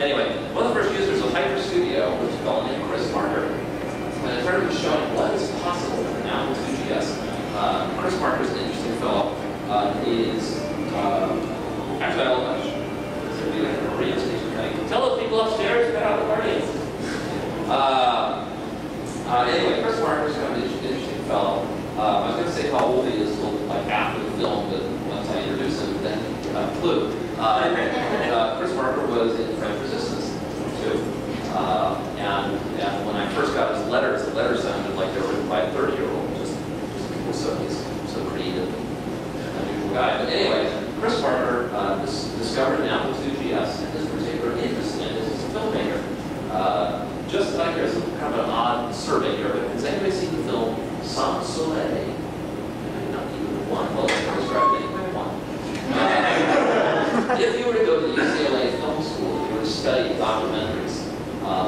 Anyway, one of the first users of Hyper Studio was a fellow named Chris Margaret. And it started showing what is possible with an Apple IIgs. Chris Margaret's an interesting fellow. Actually, I love that. It's going to be like a radio station thing. Tell those people upstairs about the party. Anyway, Chris Margaret's kind of an interesting fellow. I was going to say how old he is like after the film, but once I introduced him, then flew. Chris Margaret was in French Resistance too. And when I first got his letters, the letters sounded like they were written by a 30-year-old. He's so creative and unusual guy. But anyway, Chris Margaret discovered an Apple IIgs, and his particular interest in it is he's a filmmaker. Just like there's kind of an odd survey here, but has anybody seen the film Sans Soleil? Not even one. Well, let's describe it anyway. One. If you were to go to the UCLA Film School, if you were to study documentaries,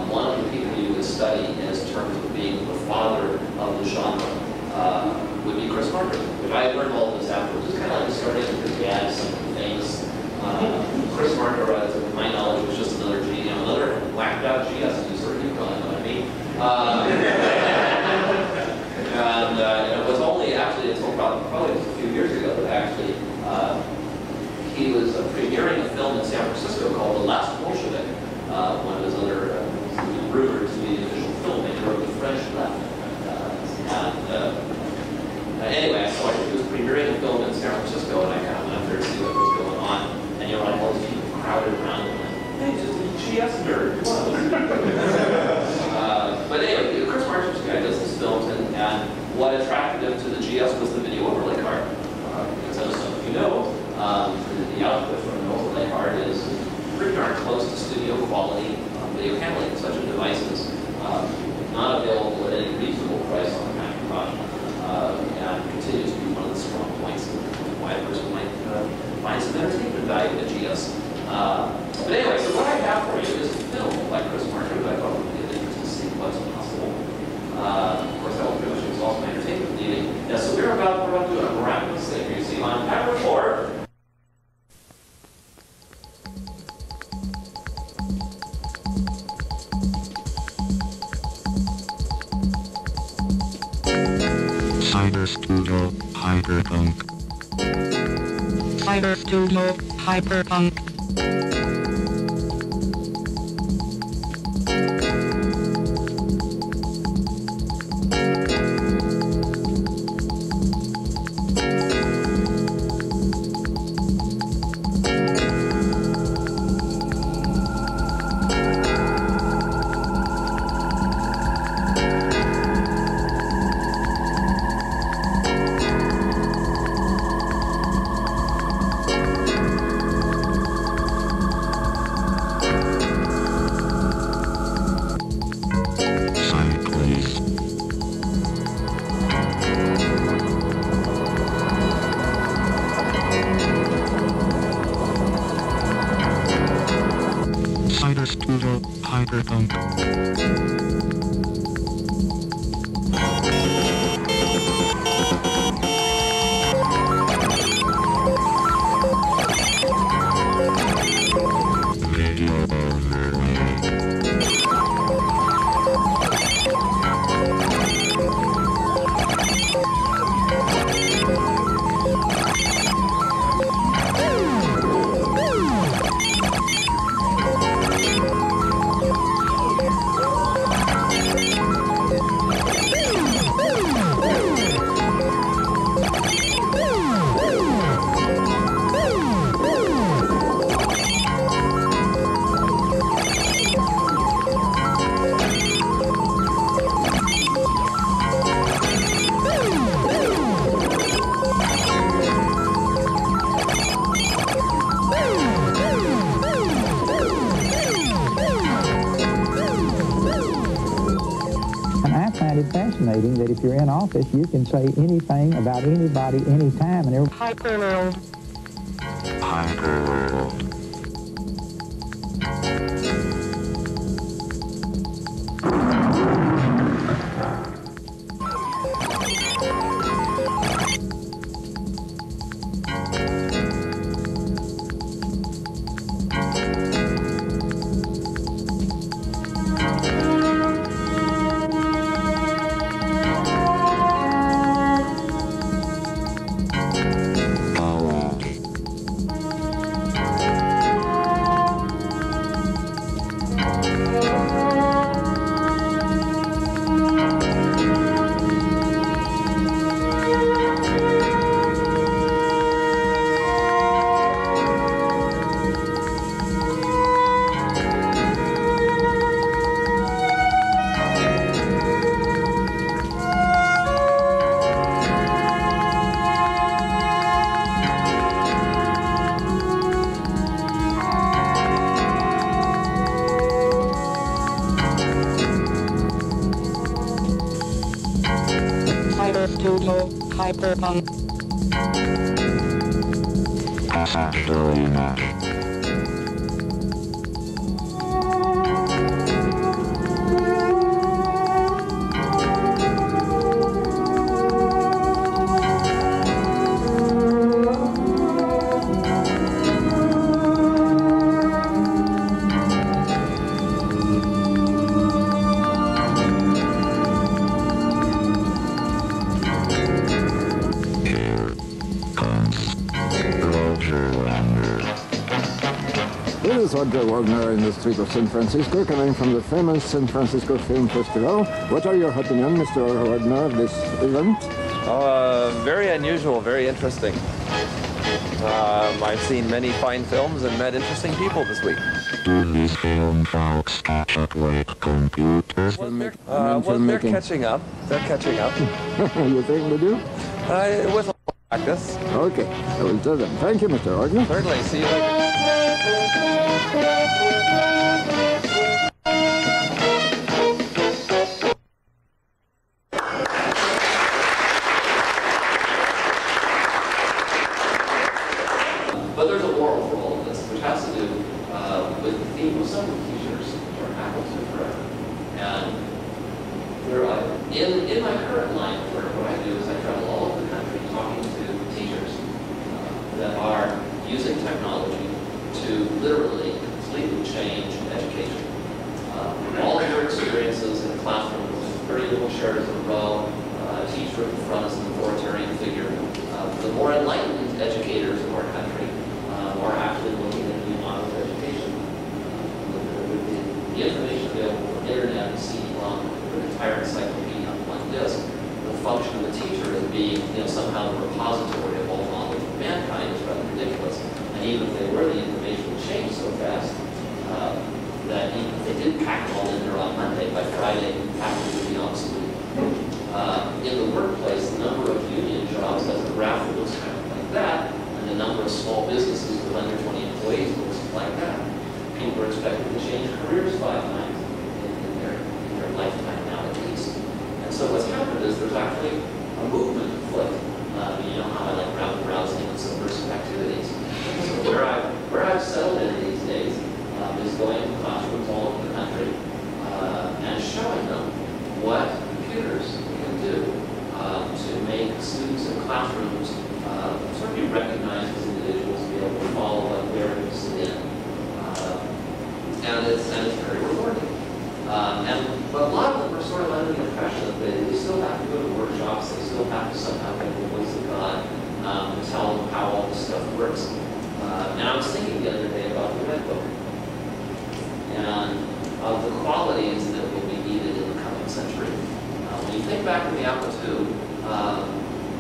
one of the people you would study in terms of being the father of the genre would be Chris Margaret. Which I learned all of this afterwards. Just kind of like discovering his dad is something famous. Chris Margaret, to my knowledge, was just another whacked out GS user. You probably know what I mean. And it was only actually until probably a few years ago that actually he was premiering a film in San Francisco called The Last Bolshevik. One of his other rumored to be the official filmmaker of the French left. Anyway, I saw he was premiering a film in San Francisco, and I kind of went up there to see what was going on. And like all these people crowded around him, like, hey, just a GS nerd, come on. But anyway, Chris Margaret's guy does these films, and what attracted him to the GS was the video overlay card. Because as some of you know, the output from an overlay card is pretty darn close to studio quality video handling. Such a device is not available at any reasonable price on the Macintosh, and continues to be one of the strong points of why a person might find some entertainment value in a GS. But anyway, so what I have for you is a film by Chris Margaret that I thought would be of interest to see what's possible. Of course, that was pretty much exhaust my entertainment needing. Yeah, so we're about to do a miraculous thing. You see on camera 4. Cyber Studio Hyperpunk. Cyber Studio Hyperpunk. Fascinating that if you're in office, you can say anything about anybody, anytime, and everything. Hyperworld. Hyperworld. Hyperpunk. Lunatic. This is Wagner in the street of San Francisco, coming from the famous San Francisco Film Festival. What are your opinions, Mr. Wagner, of this event? Very unusual, very interesting. I've seen many fine films and met interesting people this week. Do these film folks catch up with computers? They're catching up. They're catching up. You think they do? With a little practice. Okay, I will tell them. Thank you, Mr. Wagner. Certainly. See you later. But there's a moral for all of this, which has to do with the theme of some of the teachers or faculty forever. And in my current line of work, what I do is I travel all over the country talking to teachers that are using technology to literally completely change education. All of your experiences in a classroom with 30 little chairs in a row, a teacher at the front as an authoritarian figure. The more enlightened educators of our country are actually looking at new models of education. The information available from the internet and CD-ROM, an entire encyclopedia on one disk, the function of the teacher as being somehow the repository of all knowledge of mankind is rather ridiculous. And even if they were, the information would change so fast that even if they did pack it all in there on Monday, by Friday, package would be obsolete. In the workplace, the number of union jobs has a graph that looks kind of like that, and the number of small businesses with under 20 employees looks like that. People are expected to change careers 5 times in their lifetime now at least. And so what's happened is there's actually a movement afoot. You know how I like rabble rousing and subversive activities. So where I've settled in these days is going to classrooms all over the country and showing them what computers can do to make students in classrooms sort of be recognized as individuals, be able to follow what they're interested in. And it's very rewarding. But a lot of them are sort of under the impression that they still have to go to workshops, they still have to somehow get the voice of God to tell them how all this stuff works. And I was thinking the other day about the Red Book and of the qualities that will be needed in the coming century. When you think back to the Apple II,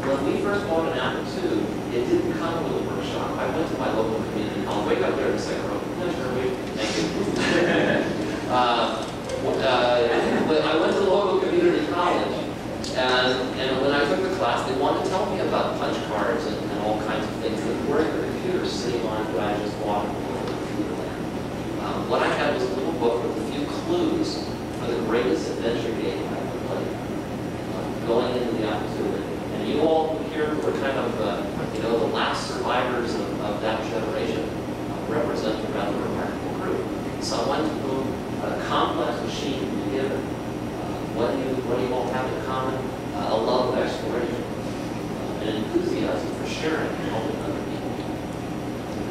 when we first bought an Apple II, it didn't come with a workshop. I went to my local community college, way up there in the second row. Thank you. I went to the local community college, and when I took the class, they wanted to tell me about punch cards and all kinds of things that weren't the computers sitting on it that I just bought in the local computer land. What I had was a little book with a few clues for the greatest adventure game I ever played, going into the Apple II. And you all here were kind of, the last survivors of that generation represent a rather remarkable group. Someone to whom a complex machine can be given. What do you all have in common? A love of exploration, an enthusiasm for sharing and helping other people,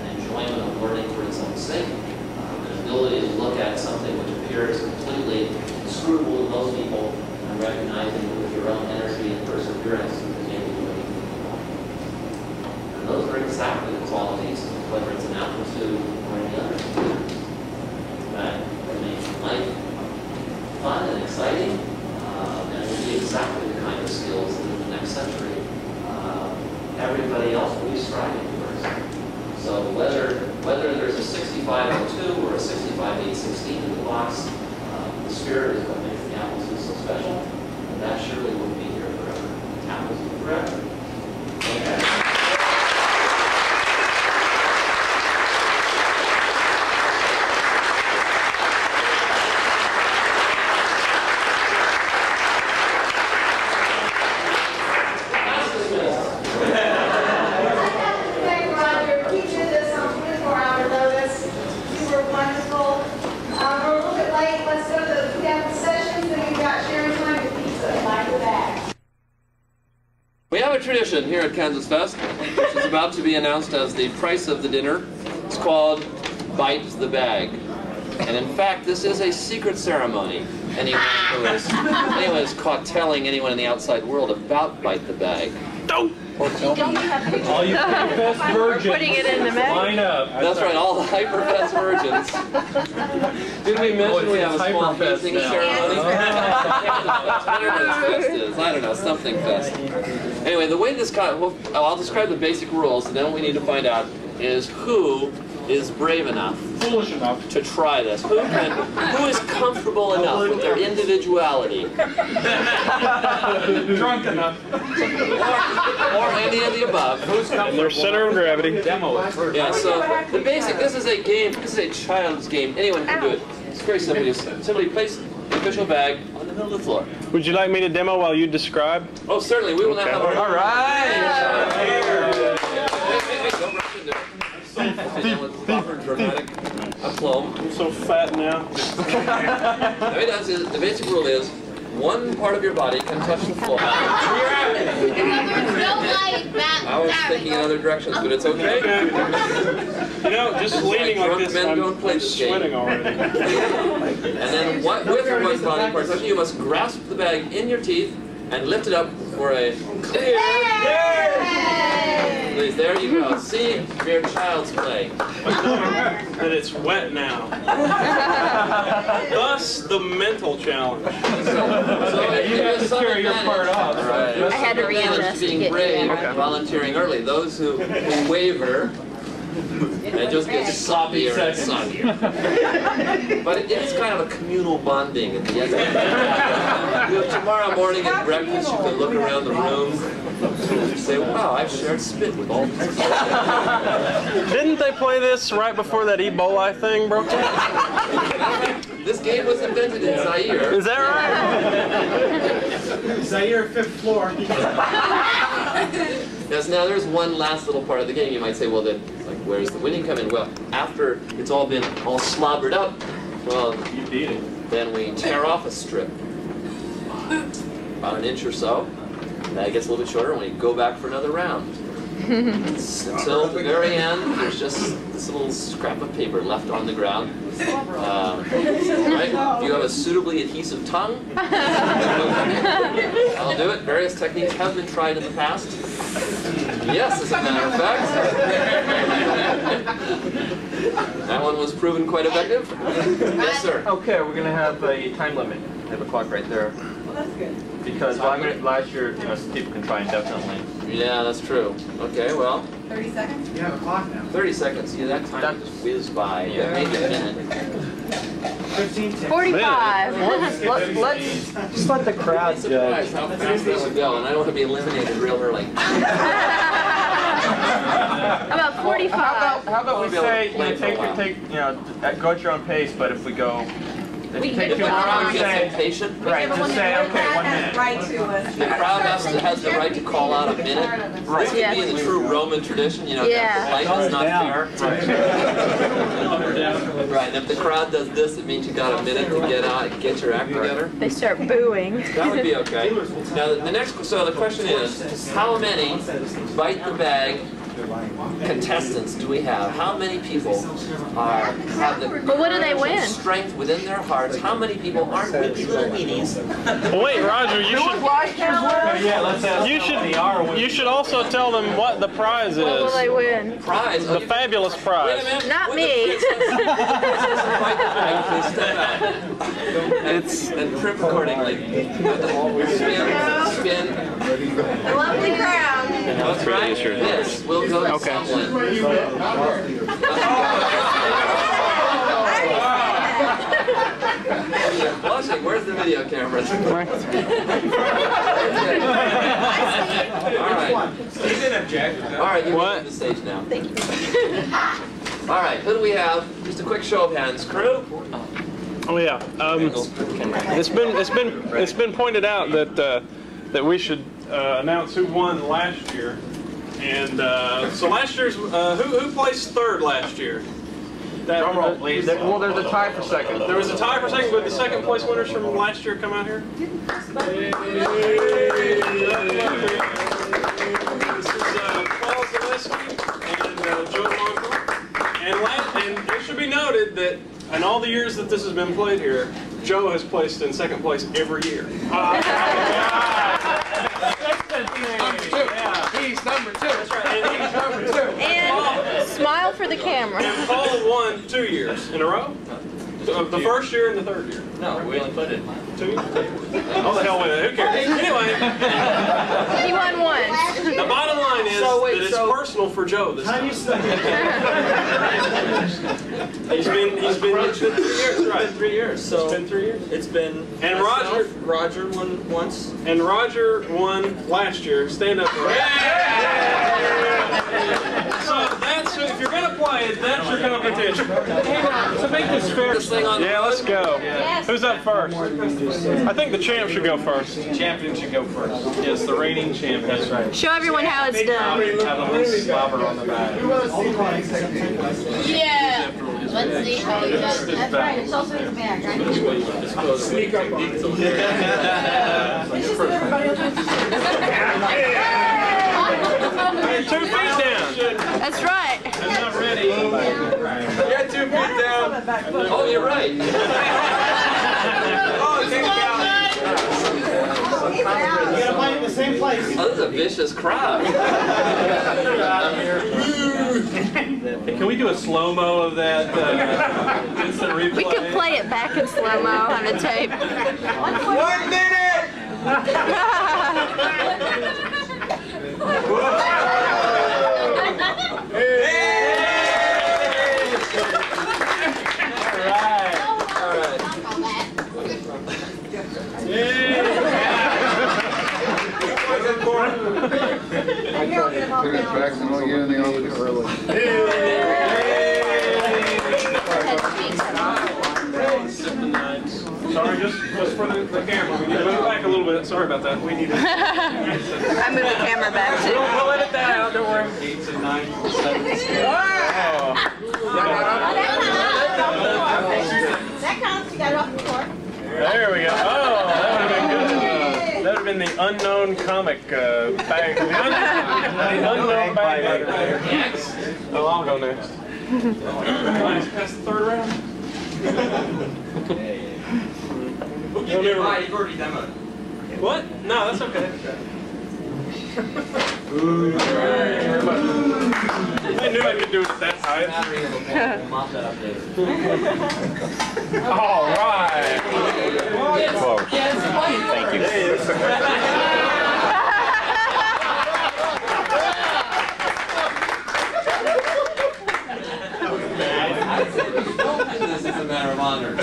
an enjoyment of learning for its own sake, an ability to look at something which appears completely inscrutable to most people and recognizing that with your own energy and perseverance you can able to do anything you want. And those are exactly the qualities, whether it's an Apple II or any other computer, that make or a 65-816 in the box. The spirit is what makes the apples so special, and that surely will be here forever. Apples forever. Okay. Tradition here at KansasFest, which is about to be announced as the price of the dinner. It's called Bite the Bag. And in fact, this is a secret ceremony. Anyone is caught telling anyone in the outside world about Bite the Bag. Don't! All you best virgins, putting it in the bag. Line up. That's right, all the hyper-fest virgins. Did we mention we have a small hazing ceremony? Whatever this fest is, I don't know, something fest. Anyway, the way this I'll describe the basic rules, and then what we need to find out is who is brave enough, foolish enough to try this. Who is comfortable enough with their individuality, drunk enough, or any of the above. Who's their center of gravity. Demo it first. Yeah. So the basic. This is a game. This is a child's game. Anyone can do it. It's very simple. You simply place the official bag on the middle of the floor. Would you like me to demo while you describe? Oh, certainly. We will now have a... All right. Dramatic aplomb. I'm so fat now. The basic rule is one part of your body can touch the floor. I was thinking in other directions, but it's okay. You know, just leaning like this, I'm sweating already. And then with one body part touching, you must grasp the bag in your teeth and lift it up for a clear. Please, there you go. See, your child's play. And it's wet now. Thus, the mental challenge. So you have to carry your part off. Right. I had to readjust. Being brave, volunteering early. Those who waver, it just gets sloppier and soggier. But it is kind of a communal bonding at the end of the day. Tomorrow morning at breakfast, you can look around the room and say, wow, I've shared spit with all these people. Didn't they play this right before that Ebola thing broke out? This game was invented in Zaire. Is that right? Zaire, 5th floor. Yes, now there's one last little part of the game. You might say, well, then, like, where's the winning come in? Well, after it's all been slobbered up, well, then we tear off a strip, about an inch or so. That gets a little bit shorter, and we go back for another round. Until the very end, there's just this little scrap of paper left on the ground. Right? If you have a suitably adhesive tongue, I'll do it. Various techniques have been tried in the past. Yes, as a matter of fact. That one was proven quite effective. Yes, sir. Okay, we're going to have a time limit. I have a clock right there. Well, that's good. Because last year, people can try indefinitely. Yeah, that's true. Okay, well. 30 seconds? You have a clock now. 30 seconds. See, that time just whizzed by. Yeah. Maybe a minute. 15 seconds. 45. Let's just let the crowd I'm surprised how fast this would go, and I don't want to be eliminated real early. About 45. How about we say, go at your own pace, but if we go... If you take too long, we say, patient. right, just say, okay, 1 minute. Right to us. The crowd has the right to call out a minute. This would be in the true Roman tradition, Yeah. life is not fair. Right, and if the crowd does this, it means you got a minute to get out and get your act together. They start booing. That would be okay. Now, the question is, how many Bite the Bag contestants do we have? How many people have the But what do they win? strength within their hearts? How many people aren't wimpy little weenies? Wait, Roger, you should also tell them what the prize is. What will they win? Prize? The fabulous prize. Wait a minute. Not me. And trip accordingly. Spin. A lovely crowd. That's right. Yes, we'll go to someone. Mike, where's the video cameras? All right. He didn't object. All right, you can leave the stage now. Thank you. All right, who do we have? Just a quick show of hands, crew. Oh yeah. It's been pointed out that we should announce who won last year, and so last year's who placed third last year? Drum roll, please. Well, there's a tie for second. There was a tie for second, but the second place winners from last year come out here. This is Zaleski and Joe Wankerl. And it should be noted that in all the years that this has been played here, Joe has placed in second place every year. He's number 2. That's right. And he's number 2. And smile for the camera. And Paul won 2 years in a row. The first year and the third year. No, we only put it. 2 years? Oh, the hell with it. Who cares? Anyway. He won once. The bottom line is that it's personal for Joe this time. He's been 3 years, right? 3 years. So it's been 3 years. It's been. And Roger won once. And Roger won last year. Stand up. So that's if you're gonna play it, that's your competition. To make this fair. Yeah, let's go. Yes. Who's up first? I think the champ should go first. Champion should go first. Yes, the reigning champion. That's right. Show everyone how it's done. Have a little slobber on the back. Yeah. Let's see how he does. That's right. It's also his back, right? Sneak up on it. Hey, 2 feet down. That's right. I'm not ready. You're 2 feet down. Oh, you're right. You gotta play in the same place. Oh, this is a vicious crowd. Hey, can we do a slow-mo of that instant replay? We could play it back in slow-mo on a tape. 1 minute! Sorry, just for the camera. We need to move back a little bit. Sorry about that. We need to. I moved the camera back too. We'll let it down. Don't worry. 8s and 9s, 7s. That counts. You got it off the floor. There we go. Oh, that would have been good. That would have been the unknown comic bag. The unknown bag. Oh, I'll go next. Past the third round. You've already demoed. What? No, that's okay. I knew I could do it at that height. All right. Thank you. This is a matter of honor.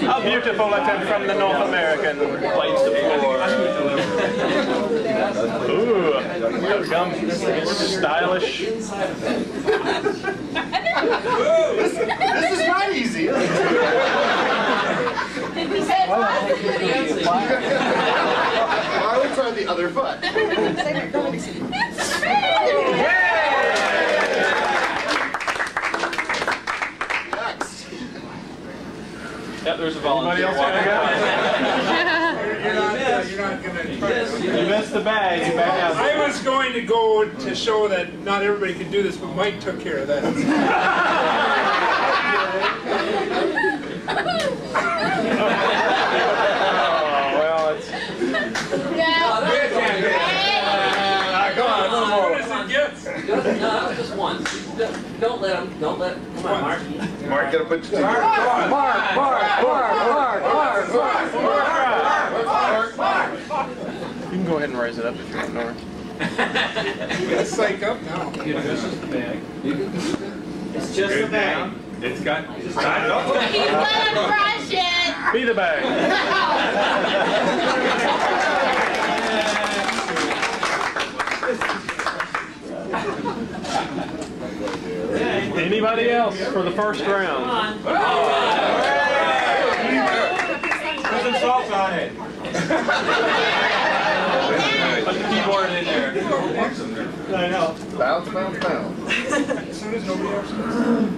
How beautiful looking from the North American plates of floor. Ooh, stylish. This is not easy. Did we say I will try the other foot. Yep, there's a volunteer. You're not gonna You missed the bag. You back out. I was going to go to show that not everybody could do this, but Mike took care of that. Well, it's. Go on, a little more. What is it, gifts? No, just once. Don't let him. Don't let. Come on, Mark. Mark, gotta put your Mark. go ahead and raise it up if you want, Nora. You gotta psych up now. This is the bag. It's just a bag. It's got. He's gonna crush it. Be the bag. Anybody else for the first round? Put some salt on it. Put the keyboard in there. I know. Bounce, bounce, bounce. As soon as nobody else does.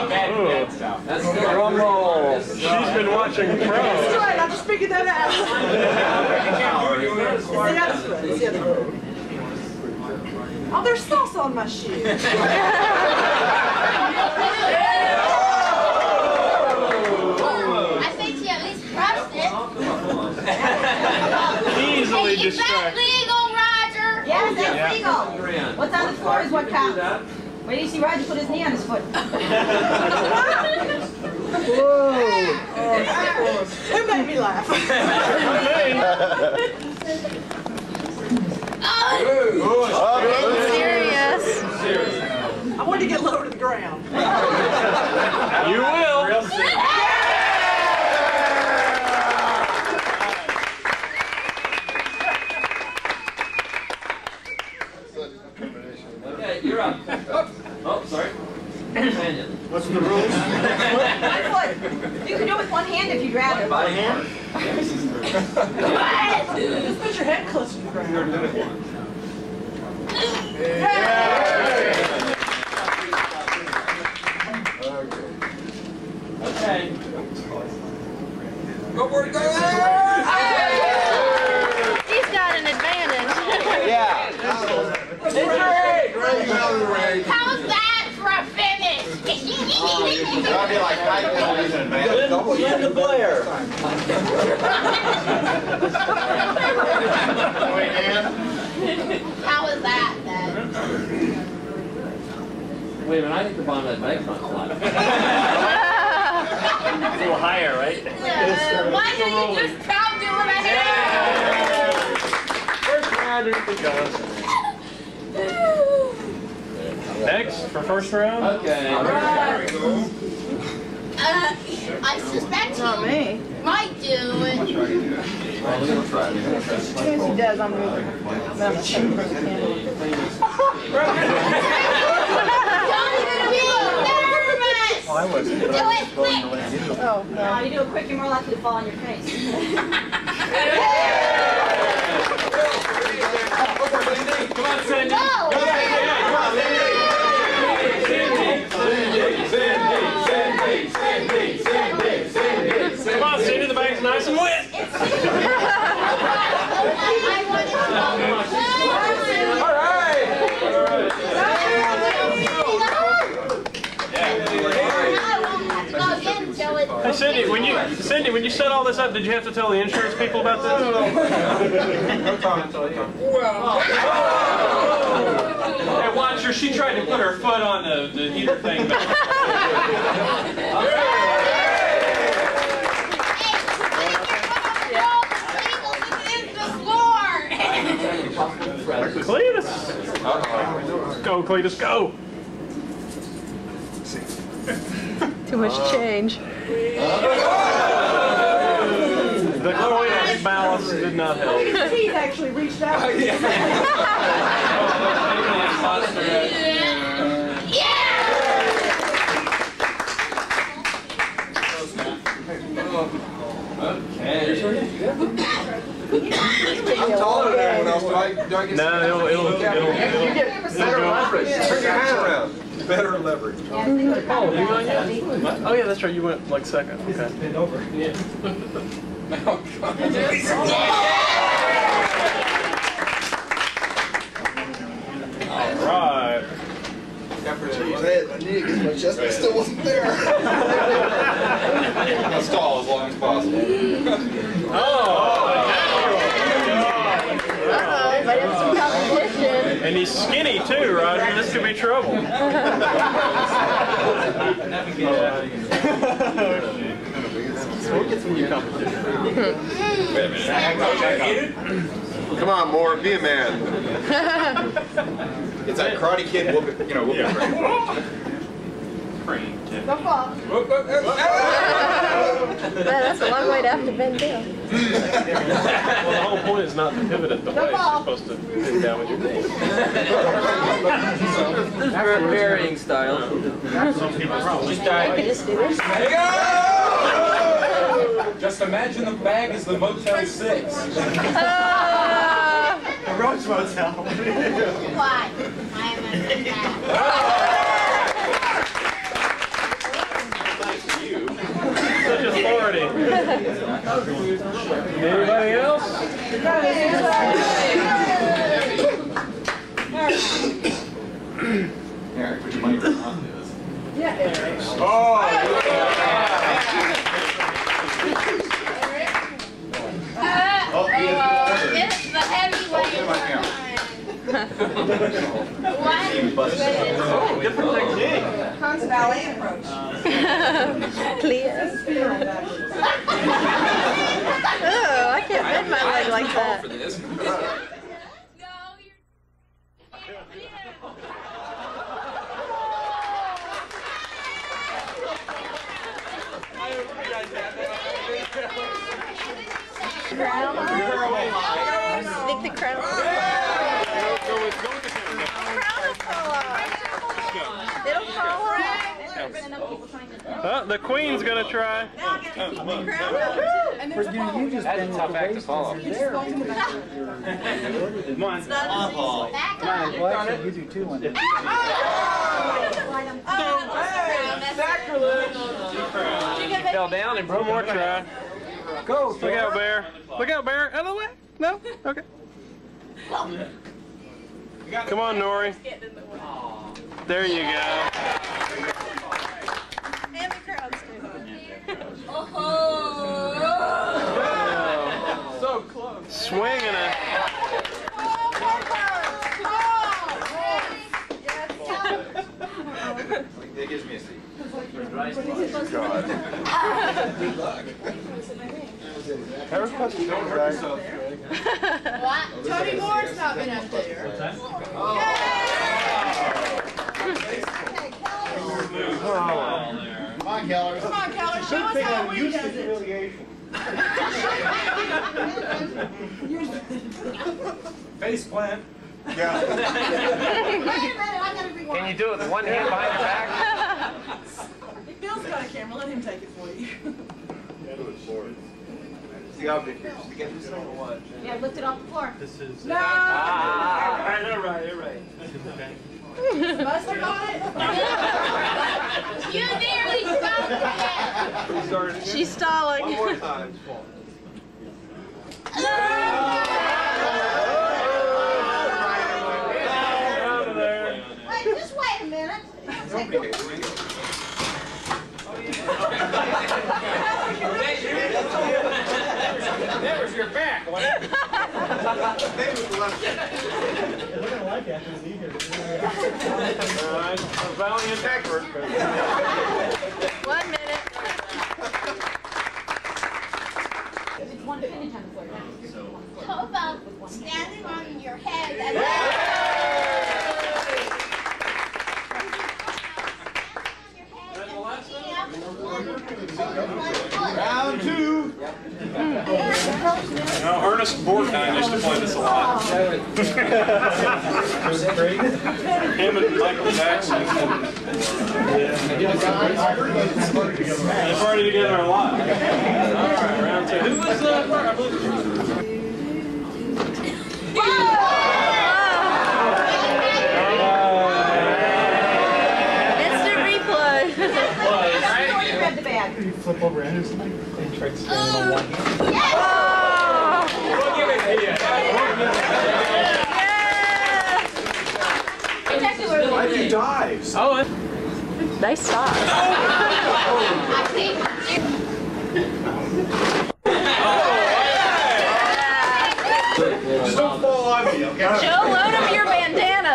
Bad stuff. That's Drum roll. She's been watching That's Pro. right, I just figured that out. It's the other foot, it's the other foot. Oh, there's sauce on my shoe. I think she at least crushed it. Easily Is that distracted. legal, Roger? Yes, that's Yeah. legal. What's on the floor is what counts. Wait till you see Roger put his knee on his foot. Who made me laugh? Serious. I wanted to get low to the ground. You will. Okay, you're up. Oh, sorry. Companion. What's the rules? One foot. You can do it with one hand if you'd rather. By hand? Just put your head close to the ground. Okay. He's got an advantage. Yeah. How's that for a finish? That'll be like Linda Blair. How is that then? Wait a minute, I think the bottom of that microphone's alive. A little higher, right? Why didn't you just stop doing my hair? First round is the Next, for first round? Okay. I suspect Not you me. might do it. As soon as he does, I'm moving. Don't even be nervous. I wasn't. Do it quick. Oh, no. You do it quick, you're more likely to fall on your face. Come on, Cindy. Go. Come on, Cindy. The bag's nice and wet. All right. Hey, Cindy, when you set all this up, did you have to tell the insurance people about this? Hey, watch her. She tried to put her foot on the heater thing. Cletus! Go, Cletus, go! Too much change. The coin balance did not help. His teeth actually reached out. Okay. I'm taller than everyone else. Do I get No, it'll better leverage? Turn your hand around. Better leverage. Oh, you went yet? Oh yeah, that's right. You went like second. Okay. All right. My knee against my chest, but it still wasn't there. I'll stall as long as possible. And he's skinny too, Roger. This could be trouble. We'll get some new competition. Wait a minute. Come on, Moore, be a man. It's that Karate Kid whooping, you know, whooping crane. Don't fall. That's a long way to have to bend down. Well, the whole point is not to pivot at the waist. You're supposed to bend down with your knee. There's varying styles. Some people probably I could just do this. Just imagine the bag is the Motel 6. The Roach Motel. Why? I'm such authority. Anybody else? Eric, put your money where your mouth is. Yeah, Eric. Oh, It's the heavyweight one. Oh, different technique. Ballet approach. Please. Oh, I can't bend my leg like that. Crown. Stick the crown. It'll fall off. The queen's gonna try. You just bend with the waist there. Come on. Come on, well, actually, you do too one. She fell down and broke. One more try. Go. Look out, Bear. Look out, Bear. Out of the way. No? Okay. Come on, Nori. There you go. And the crowd's too. So close. Swinging it. that gives me a seat. God. Haircuts don't hurt yourself. What? Tony Moore's not been up there. What's that? Come on, Kellers. Come on, Kellers, show us how he does it. Face plant. Yeah. Wait a minute, I'm gonna be Can you do it with one hand behind your back? Bill's got a camera. Let him take it for you. See how big it is. To get this over what? Yeah, lift it off the floor. This is. No! You're right, you're right. Mustard on it? You nearly stopped it. She's stalling. One more time. Out of there. Wait, just wait a minute. Nobody can swing it. That was your back, wasn't it? They was the left. We're going to like it after the here. A valiant effort. 1 minute. It's one finish on the floor. How about standing on your head and Round two. Now, Ernest Borgnine used to play this a lot. Him and Michael Jackson. They party together a lot. All right, round two. Who was I believe Instant replay. Grab the bag. You flip over Anderson and try to stand on one hand. We'll give it to you. Why did you dive? Oh, Nice stop. Just don't fall on me, okay? Joe, load up your bandana.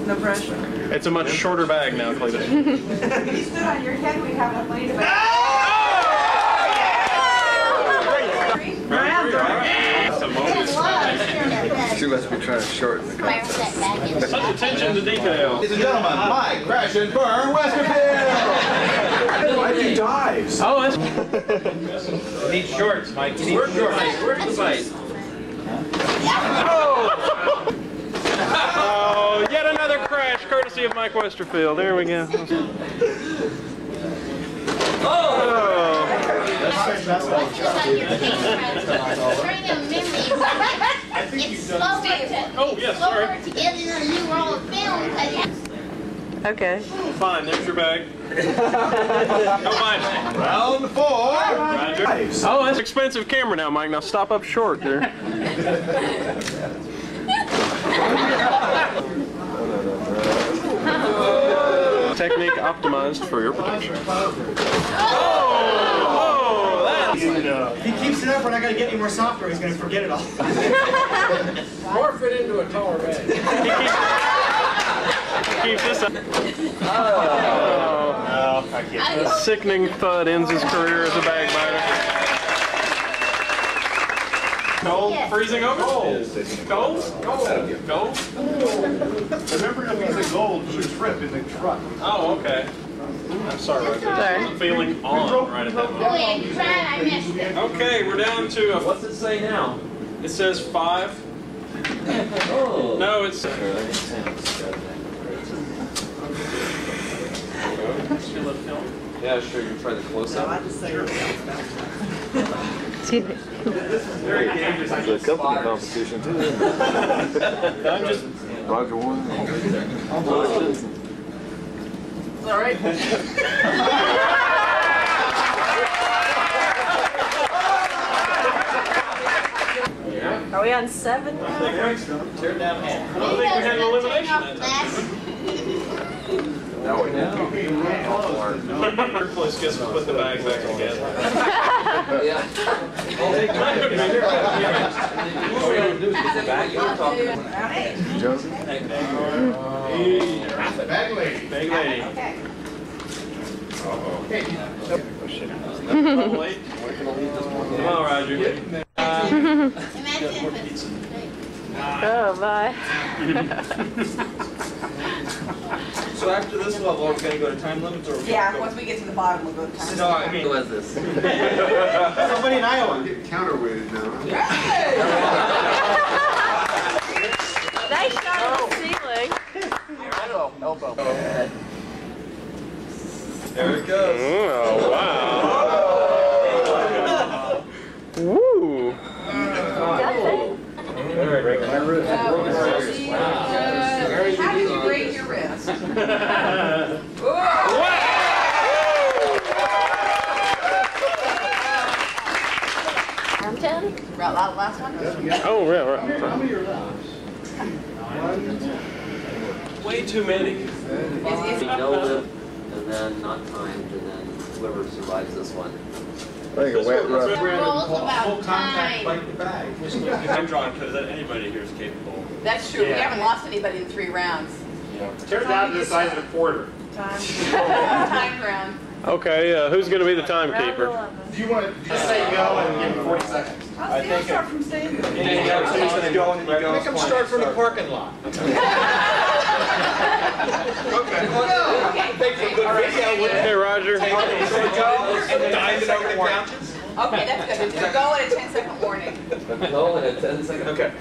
No pressure. It's a much shorter bag now, Cleveland. If you stood on your head, we'd have a plane to She must be trying to shorten the concept. Such attention to detail. Ladies and gentlemen, Mike, Crash and Burn, Westerfield! Why did he dive? Oh, that's... You need shorts, Mike. You need shorts. Where's the bite? Oh, yet another crash, courtesy of Mike Westerfield. There we go. Oh! Oh, yes, sorry. Okay. Fine, there's your bag. No mind. Round 4. Roger. Oh, that's an expensive camera now, Mike. Now stop up short there. Technique optimized for your protection. Oh, that's... If he keeps it up, we're not going to get any more software. He's going to forget it all. Morph it into a taller bag. Keep this up. No, I can't. A sickening thud ends his career as a bag biter. Gold freezing over? Gold? Gold? Remember, if he's a gold, you trip in the truck. Oh, okay. I'm sorry, Roger. I'm feeling on right at that moment. Okay, we're down to... What's it say now? It says 5. Oh. No, it's... Yeah, sure, you can try the close-up. Very dangerous. It's a company competition, too. I'm just... Roger 1. All right. Are we on 7? Tear down hand. I don't think we had an elimination that time. No, we didn't. Third place gets to put the bag back together. Yeah. Josie? Bag lady. Bag lady. Come on, Roger. Oh, bye. So after this level, are we going to go to time limits or? Yeah, once we get to the bottom, we'll go to time. No, I mean, Who is this? Somebody in Iowa. I'm getting counterweighted now. Nice shot at the ceiling. Elbow. there it goes. Oh, wow. Woo! How did you break your wrist? Round 10? Last one? Oh, yeah, right. How many are left? Way too many. No lip, and then not timed, and then whoever survives this one. I think a wet rough. Full contact, bite the bag. I'm drawing because anybody here is capable. That's true. We haven't lost anybody in 3 rounds. Turns out to the size of a quarter. Time round. Okay, who's going to be the timekeeper? Do you want to just say go and give him 40 seconds? I think start from saying And you have somebody go and you go. Make them start from the parking lot. Okay. Hey, Roger. And then dive it over the couches. Okay, that's good. Go at a 10-second warning. Go in a 10-second. Okay.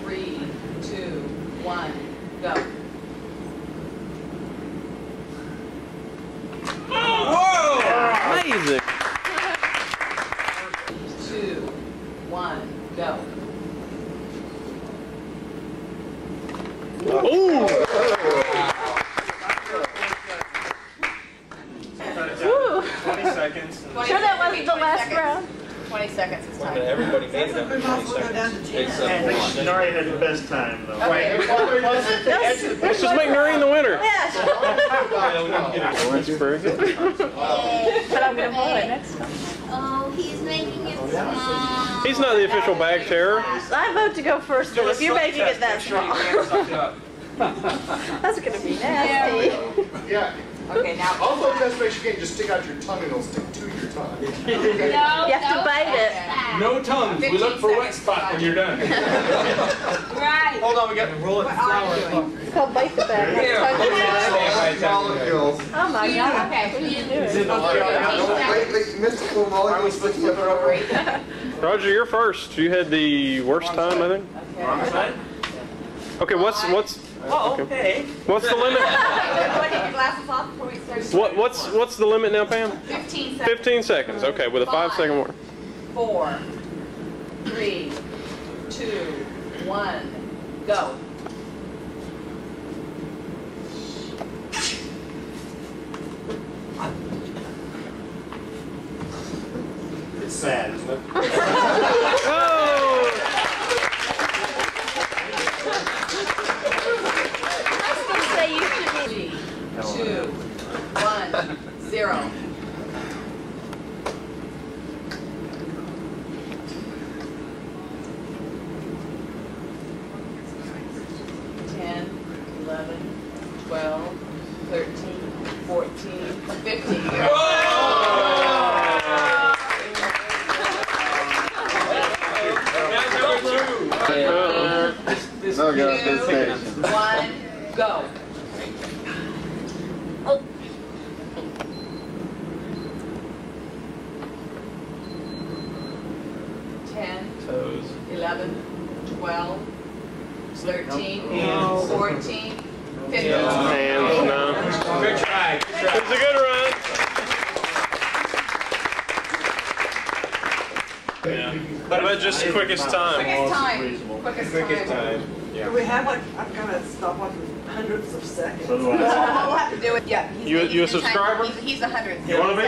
3, 2, 1, go. Whoa! Amazing. 2, 1, go. Ooh! 20 seconds. Sure that wasn't the last round? 20 seconds is time. Everybody made it up in 20 seconds. Except one. Noreen had the best time, though. Okay. Let's just make Noreen the winner. Yes. That's very good. But I'm going to blow it next time. Oh, he's making it small. He's not the official bag terror. I vote to go first, but if you're making it that small. That's gonna be nasty. Yeah. Okay, now. Also, best way you can't just stick out your tongue and it'll stick to your tongue. You have to bite it. No tongues. We look for wet spot when you're done. Right. Hold on, we got to roll it. What are you doing? It's called bite the bag. Molecules. Oh my God. Okay. What are you doing? Mystical molecules put together. Roger, you're first. You had the worst time, I think. Okay, what's okay. What's the limit? Take your glasses off before we start. What's the limit now, Pam? 15 seconds. 15 seconds. Okay, with a 5-second warning. 4, 3, 2, 1, go. It's sad, isn't it? Oh! Say you should 3, 2, 1, 0. One, go. Oh. 10, 11, 12, 13, 14, 15. Hands, no. Good try. It's a good run. Yeah. What about just quickest time? Quickest time. Yeah. We have like, I've got to stop watching hundreds of seconds. So we'll have to do it, yeah. You a subscriber? He's 100. You want to be?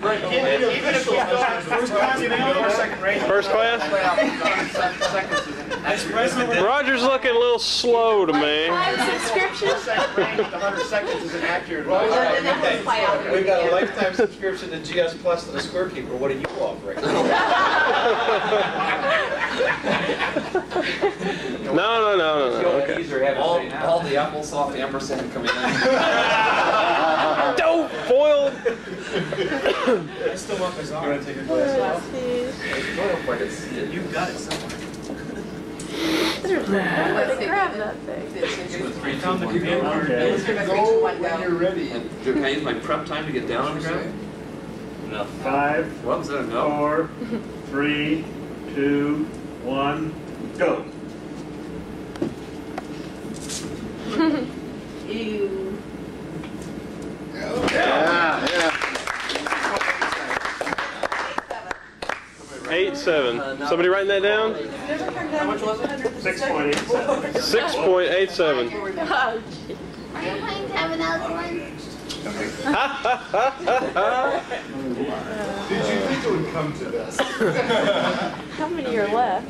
Even if you got first class or second rate. First class? Roger's looking a little slow to me. Subscription? 100 seconds is inaccurate. We've got a lifetime subscription to GS Plus to the Square Keeper. What are you offering? No. Okay. All the applesauce ampersand coming in. Don't foil. I still want this on. You want to take a glass off? You've got it somewhere. There's no way to grab that thing. It's on the computer. Go when you're ready. Can I use my prep time to get down on the ground? No. 5, What was that? No. 4, 3, 2, 1, go. Ew. Yeah. 8.7. Somebody writing that down? How much was it? 6.87. 6.87. Oh, gee. Are you playing $7 one? Did you think it would come to this? How many are left?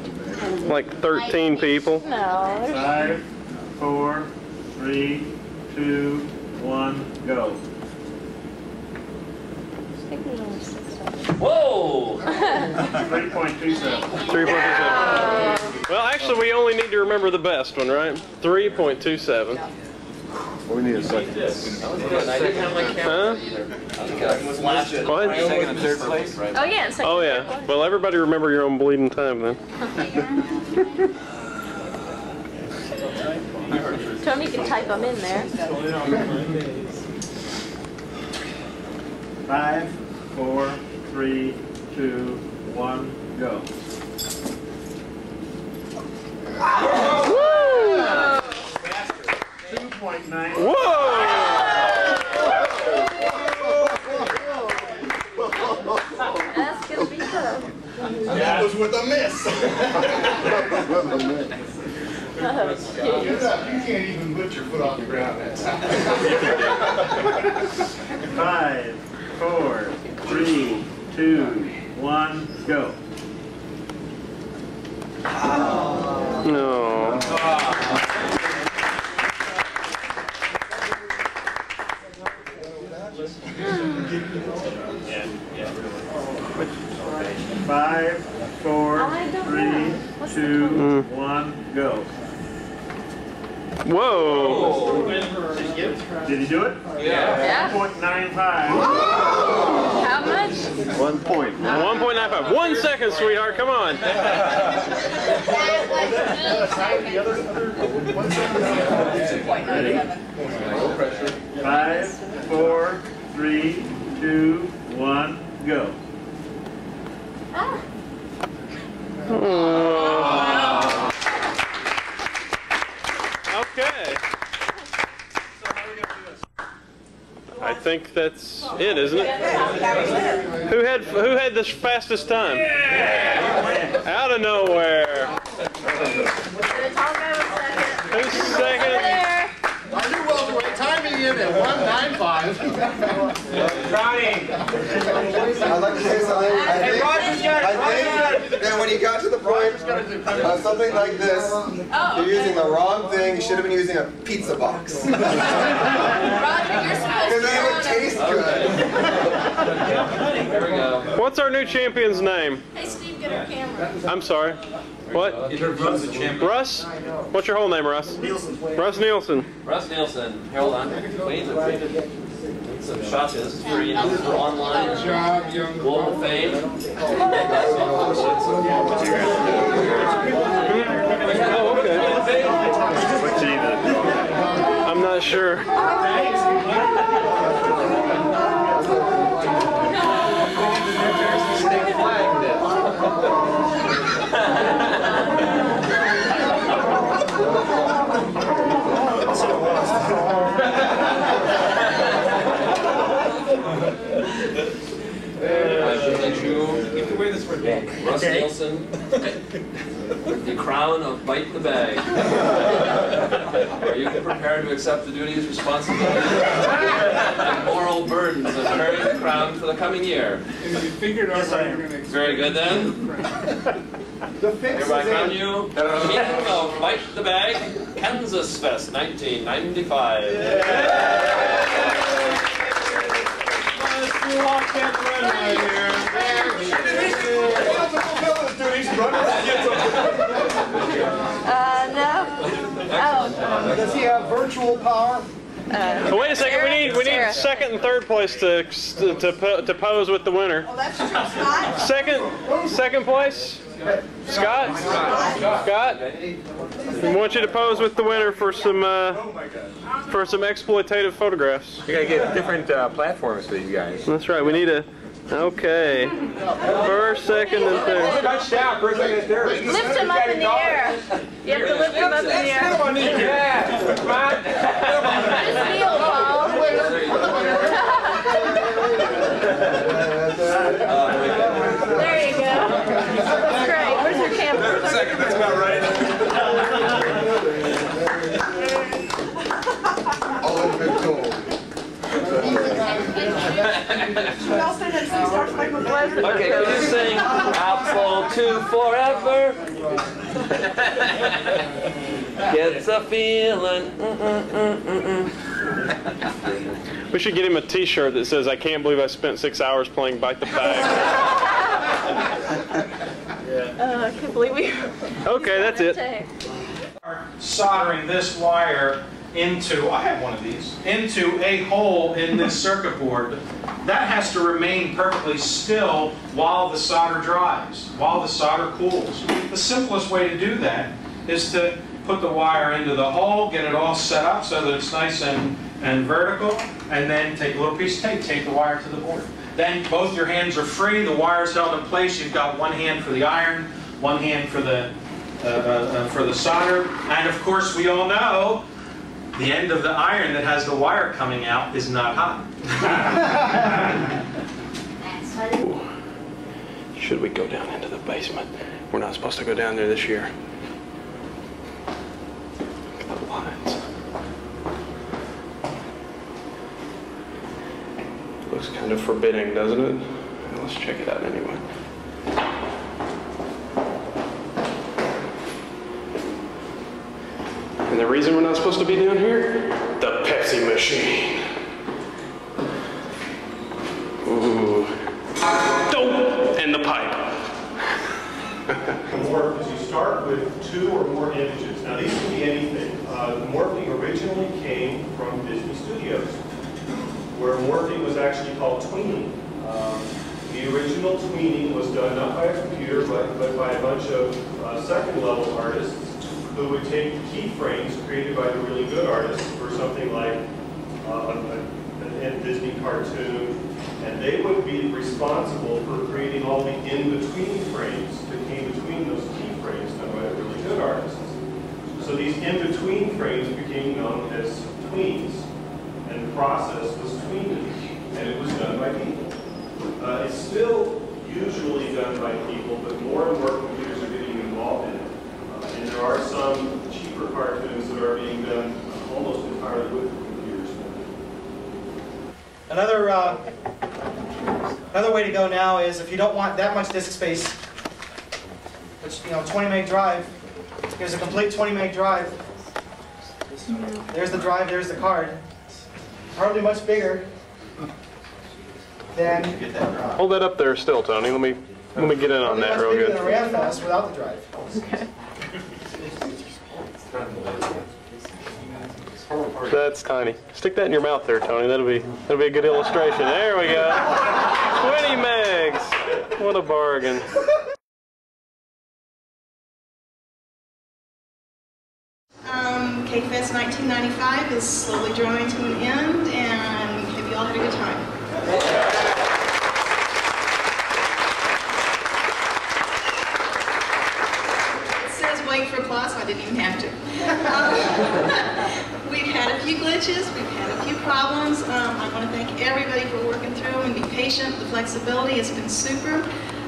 Like 13 people. No. 5, 4, 3, 2, 1, go. I think there's only 6 of them. Whoa! 3.27. 3.27. Well, actually, we only need to remember the best one, right? 3.27. We need a second. I didn't have my camera either. What? Second and third place? Oh, yeah. Second, Oh, yeah. Well, everybody remember your own bleeding time then. Tony, you can type them in there. 5, 4, 3, 2, 1, go. Woo! 2.9. Whoa! That's going to be tough. That was with a miss. Oh, You can't even put your foot on the ground. 5, 4, 3, 2, 1, go. No. Five, 4, 3, 2, go. Whoa! Did he do it? Yeah. 1.95. How much? 1 point. 1.95. 1 second, sweetheart. Come on. 5, 4, 3, 2, 1, go. Okay. I think that's it, isn't it? Who had the fastest time? Out of nowhere. Who's second? I knew welterweight timing in at 195. Ronnie. I'd like to say something. I think that when you got to the point of something like this, you're using the wrong thing. You should have been using a pizza box. Because then it would taste good. There we go. What's our new champion's name? Hey, Steve, get our camera. I'm sorry. What? Russ? What's your whole name, Russ? Nielsen. Russ Nielsen. Russ Nielsen. Hold on. Wait some shots. This is for, for online. Global fame. Oh, okay. I'm not sure. You can wear this for a day. Russ Nielsen, the crown of Bite the Bag. Are you prepared to accept the duties, responsibilities, and moral burdens of carrying the crown for the coming year? Very good then. Hereby crown you King of Bite the Bag, KansasFest 1995. No. Oh. Does he have virtual power? Wait a second. We need second and third place to pose with the winner. Oh, that's true, Scott. Second place. Scott. Scott. We want you to pose with the winner for some exploitative photographs. We gotta get different platforms for these guys. That's right. We need a. Okay. First, second, and third. Touchdown. First, second, and third. Lift him up in the air. You have to lift him up in the air. Yeah. Come on. Just kneel, Paul. There you go. That's great. Where's your camera? Second. That's about right. Okay, can you sing Apple 2 forever? Gets a feeling. We should get him a T-shirt that says, "I can't believe I spent 6 hours playing Bite the Bag." I can't believe we. Okay, that's it. Soldering this wire into, I have one of these, into a hole in this circuit board. That has to remain perfectly still while the solder dries, while the solder cools. The simplest way to do that is to put the wire into the hole, get it all set up so that it's nice and vertical, and then take a little piece of tape, tape the wire to the board. Then both your hands are free, the wire's held in place, you've got one hand for the iron, one hand for the solder, and of course we all know the end of the iron that has the wire coming out is not hot. Should we go down into the basement? We're not supposed to go down there this year. Look at the lines. Looks kind of forbidding, doesn't it? Well, let's check it out anyway. And the reason we're not supposed to be down here? The Pepsi machine. Ooh. Dope! And the pipe. Morph is you start with 2 or more images. Now these can be anything. Morphing originally came from Disney Studios, where morphing was actually called tweening. The original tweening was done not by a computer, but by a bunch of second-level artists who would take keyframes created by the really good artists for something like a Disney cartoon, and they would be responsible for creating all the in-between frames that came between those keyframes done by the really good artists. So these in-between frames became known as tweens, and the process was tweening, and it was done by people. It's still usually done by people, but more and more computers are getting involved in it. And there are some cheaper cartoons that are being done almost entirely with computers. Another way to go now is if you don't want that much disk space, which 20 meg drive. Here's a complete 20 meg drive. There's the drive. There's the card. Hardly much bigger than. Hold that up there still, Tony. Let me get in on that real good. Than a RAM flash without the drive. Okay. That's tiny. Stick that in your mouth there, Tony. That'll be a good illustration. There we go. 20 megs. What a bargain. KFest 1995 is slowly drawing to an end, and hope you all had a good time. It says wait for applause, so I didn't even have to. We've had a few glitches, we've had a few problems. I want to thank everybody for working through and being patient. The flexibility has been super.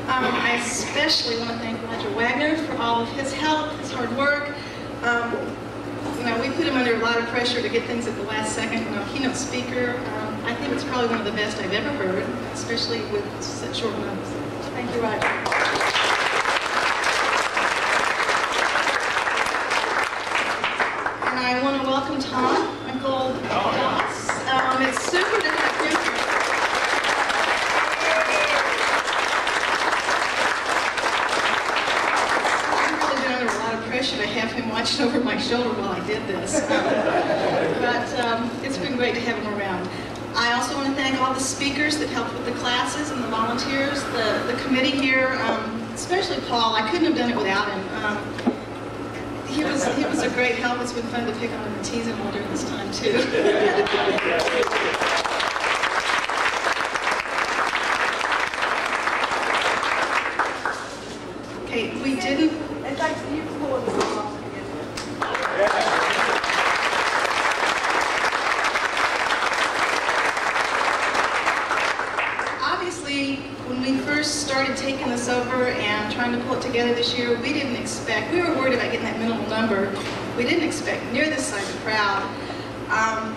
I especially want to thank Roger Wagner for all of his help, his hard work. We put him under a lot of pressure to get things at the last second. Keynote speaker, I think it's probably one of the best I've ever heard, especially with such short notice. Thank you, Roger. And I want to welcome Tom, Uncle Joss. It's super to have him here. To have him watching over my shoulder while I did this. But it's been great to have him around. I also want to thank all the speakers that helped with the classes and the volunteers, the committee here, especially Paul. I couldn't have done it without him. He was a great help. It's been fun to pick on him and tease him all during this time too. Okay, we didn't. It's like you pull it off again. Obviously, when we first started taking this over and trying to pull it together this year, we didn't expect, we were worried about getting that minimal number. We didn't expect near this size of crowd.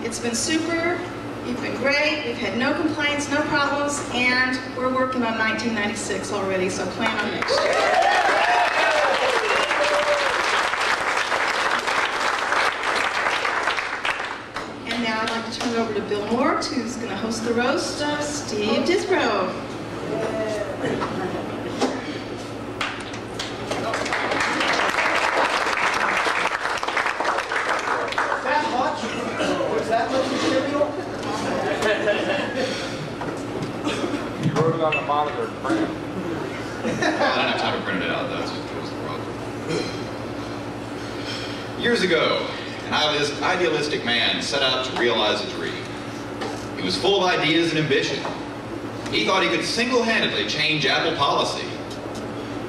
It's been super, you've been great, we've had no complaints, no problems, and we're working on 1996 already, so plan on next year. Now I'd like to turn it over to Bill Mort, who's going to host the roast of Steve Disbrow. That much? Was that much material? You wrote it on the monitor and printed it. I didn't have time to print it out, that was the problem. Years ago, an idealistic man set out to realize a dream. He was full of ideas and ambition. He thought he could single-handedly change Apple policy.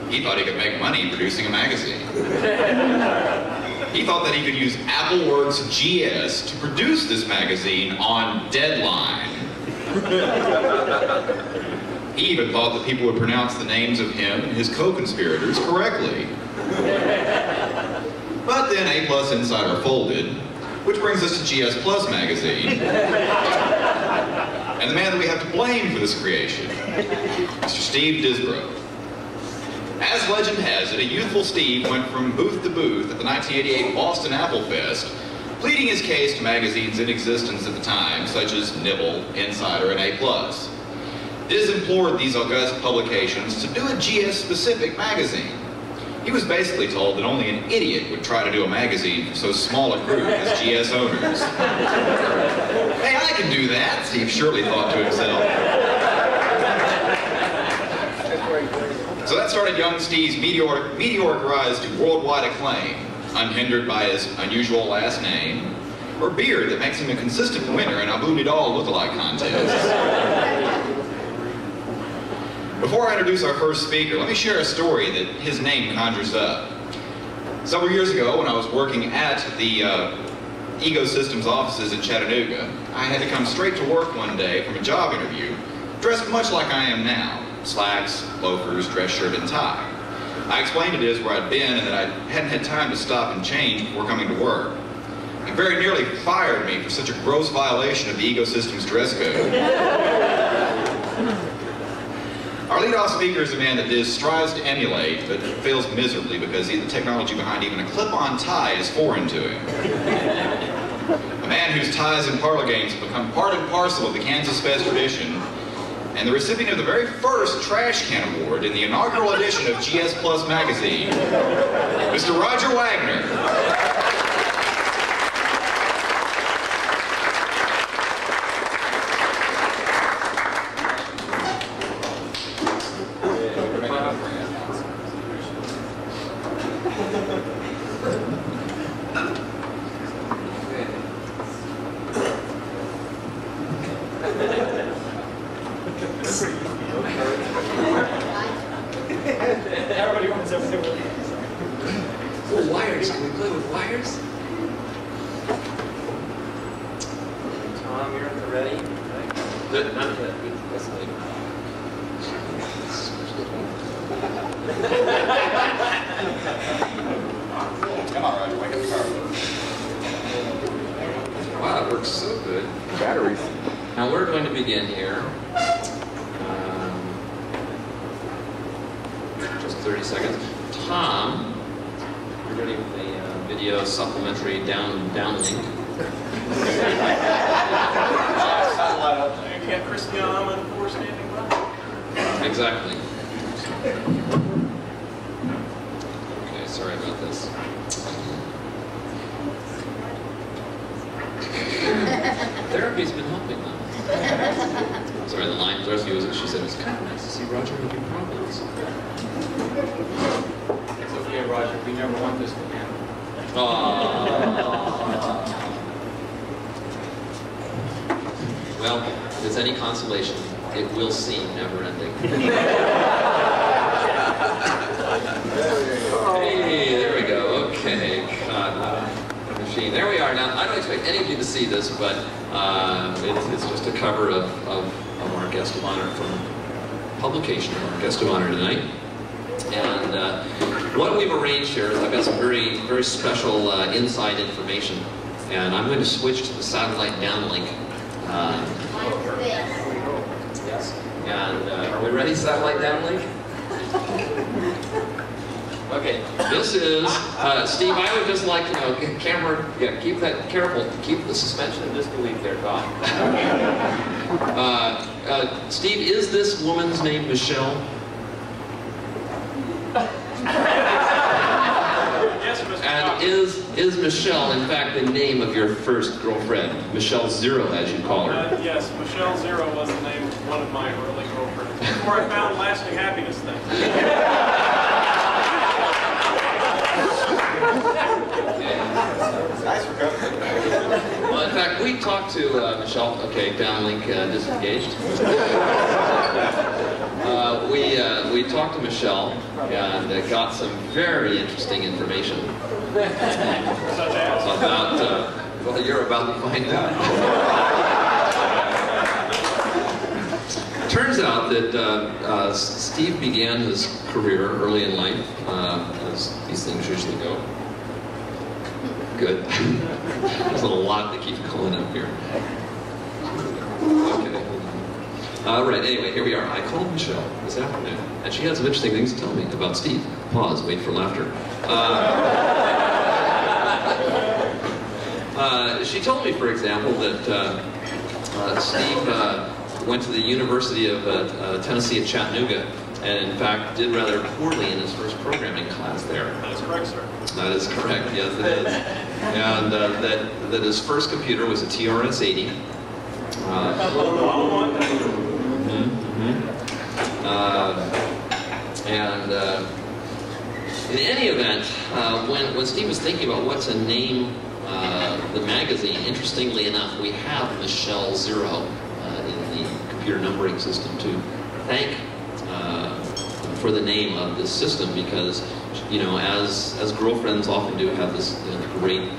He thought he could make money producing a magazine. He thought that he could use AppleWorks GS to produce this magazine on deadline. He even thought that people would pronounce the names of him and his co-conspirators correctly. But then A+ Insider folded, which brings us to GS Plus magazine. And the man that we have to blame for this creation, Mr. Steve Disbrow. As legend has it, a youthful Steve went from booth to booth at the 1988 Boston Apple Fest, pleading his case to magazines in existence at the time, such as Nibble, Insider, and A+. Diz implored these august publications to do a GS-specific magazine. He was basically told that only an idiot would try to do a magazine for so small a group as GS owners. Hey, I can do that, Steve surely thought to himself. So that started young Steve's meteoric rise to worldwide acclaim, unhindered by his unusual last name, or beard that makes him a consistent winner in Abu Nidal lookalike contests. Before I introduce our first speaker, let me share a story that his name conjures up. Several years ago, when I was working at the Ego Systems offices in Chattanooga, I had to come straight to work one day from a job interview, dressed much like I am now. Slacks, loafers, dress shirt, and tie. I explained to Diaz where I'd been and that I hadn't had time to stop and change before coming to work. He very nearly fired me for such a gross violation of the Ego Systems dress code. Our lead-off speaker is a man that Diaz strives to emulate, but fails miserably because the technology behind even a clip-on tie is foreign to him. A man whose ties and parlor games have become part and parcel of the KansasFest tradition, and the recipient of the very first Trash Can Award in the inaugural edition of GS Plus magazine, Mr. Roger Wagner. Everybody wants everything. Oh, wires. Can we play with wires? Tom, you're at the ready. Good. None of that. That's later. Come on, Roger. Wake up the car. Wow, it works so good. Batteries. Now we're going to begin here. Just 30 seconds. Tom, you're ready with the video supplementary downlink. You got Cristiano and four standing by. Exactly. Okay, sorry about this. Therapy's been helping them. Sorry, the line Dorothy was, she said, it's kind of nice to see Roger having problems. It's okay, Roger. We never want this to happen. Well, if it's any consolation, it will seem never-ending. Hey, there we go. Okay, machine. There we are. Now, I don't expect any of you to see this, but it's just a cover of our guest of honor from publication of our guest of honor tonight. And what we've arranged here is I've got some very, very special inside information, and I'm going to switch to the satellite downlink. Yes. And are we ready, satellite downlink? Okay, this is, Steve, I would just like, camera, keep that careful, keep the suspension of disbelief there, Doc. Steve, is this woman's name Michelle? Yes, Mr. And is Michelle, in fact, the name of your first girlfriend? Michelle Zero, as you call her. Yes, Michelle Zero was the name of one of my early girlfriends. Before I found lasting happiness thing. Nice recovery. Well, in fact, we talked to Michelle. Okay, downlink disengaged. We talked to Michelle and got some very interesting information about. Well, you're about to find out. Turns out that Steve began his career early in life, as these things usually go. Good. There's a lot that keeps calling up here. Okay. All right, anyway, here we are. I called Michelle this afternoon, and she had some interesting things to tell me about Steve. Pause, wait for laughter. She told me, for example, that Steve went to the University of Tennessee at Chattanooga and in fact did rather poorly in his first programming class there. That is correct, sir. That is correct, yes it is. And that his first computer was a TRS-80. In any event, when Steve was thinking about what to name the magazine, interestingly enough, we have Michelle Zero in the computer numbering system to thank for the name of this system, because, you know, as girlfriends often do, have this great,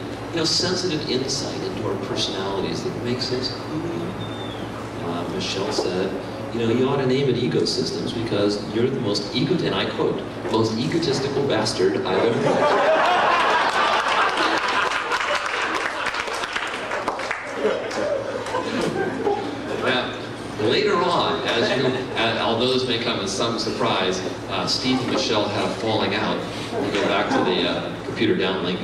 sensitive insight into our personalities that makes us cool. Michelle said, you ought to name it Ecosystems because you're the most and I quote, most egotistical bastard I've ever met. Later on, although this may come as some surprise, Steve and Michelle had a falling out. We'll go back to the computer downlink.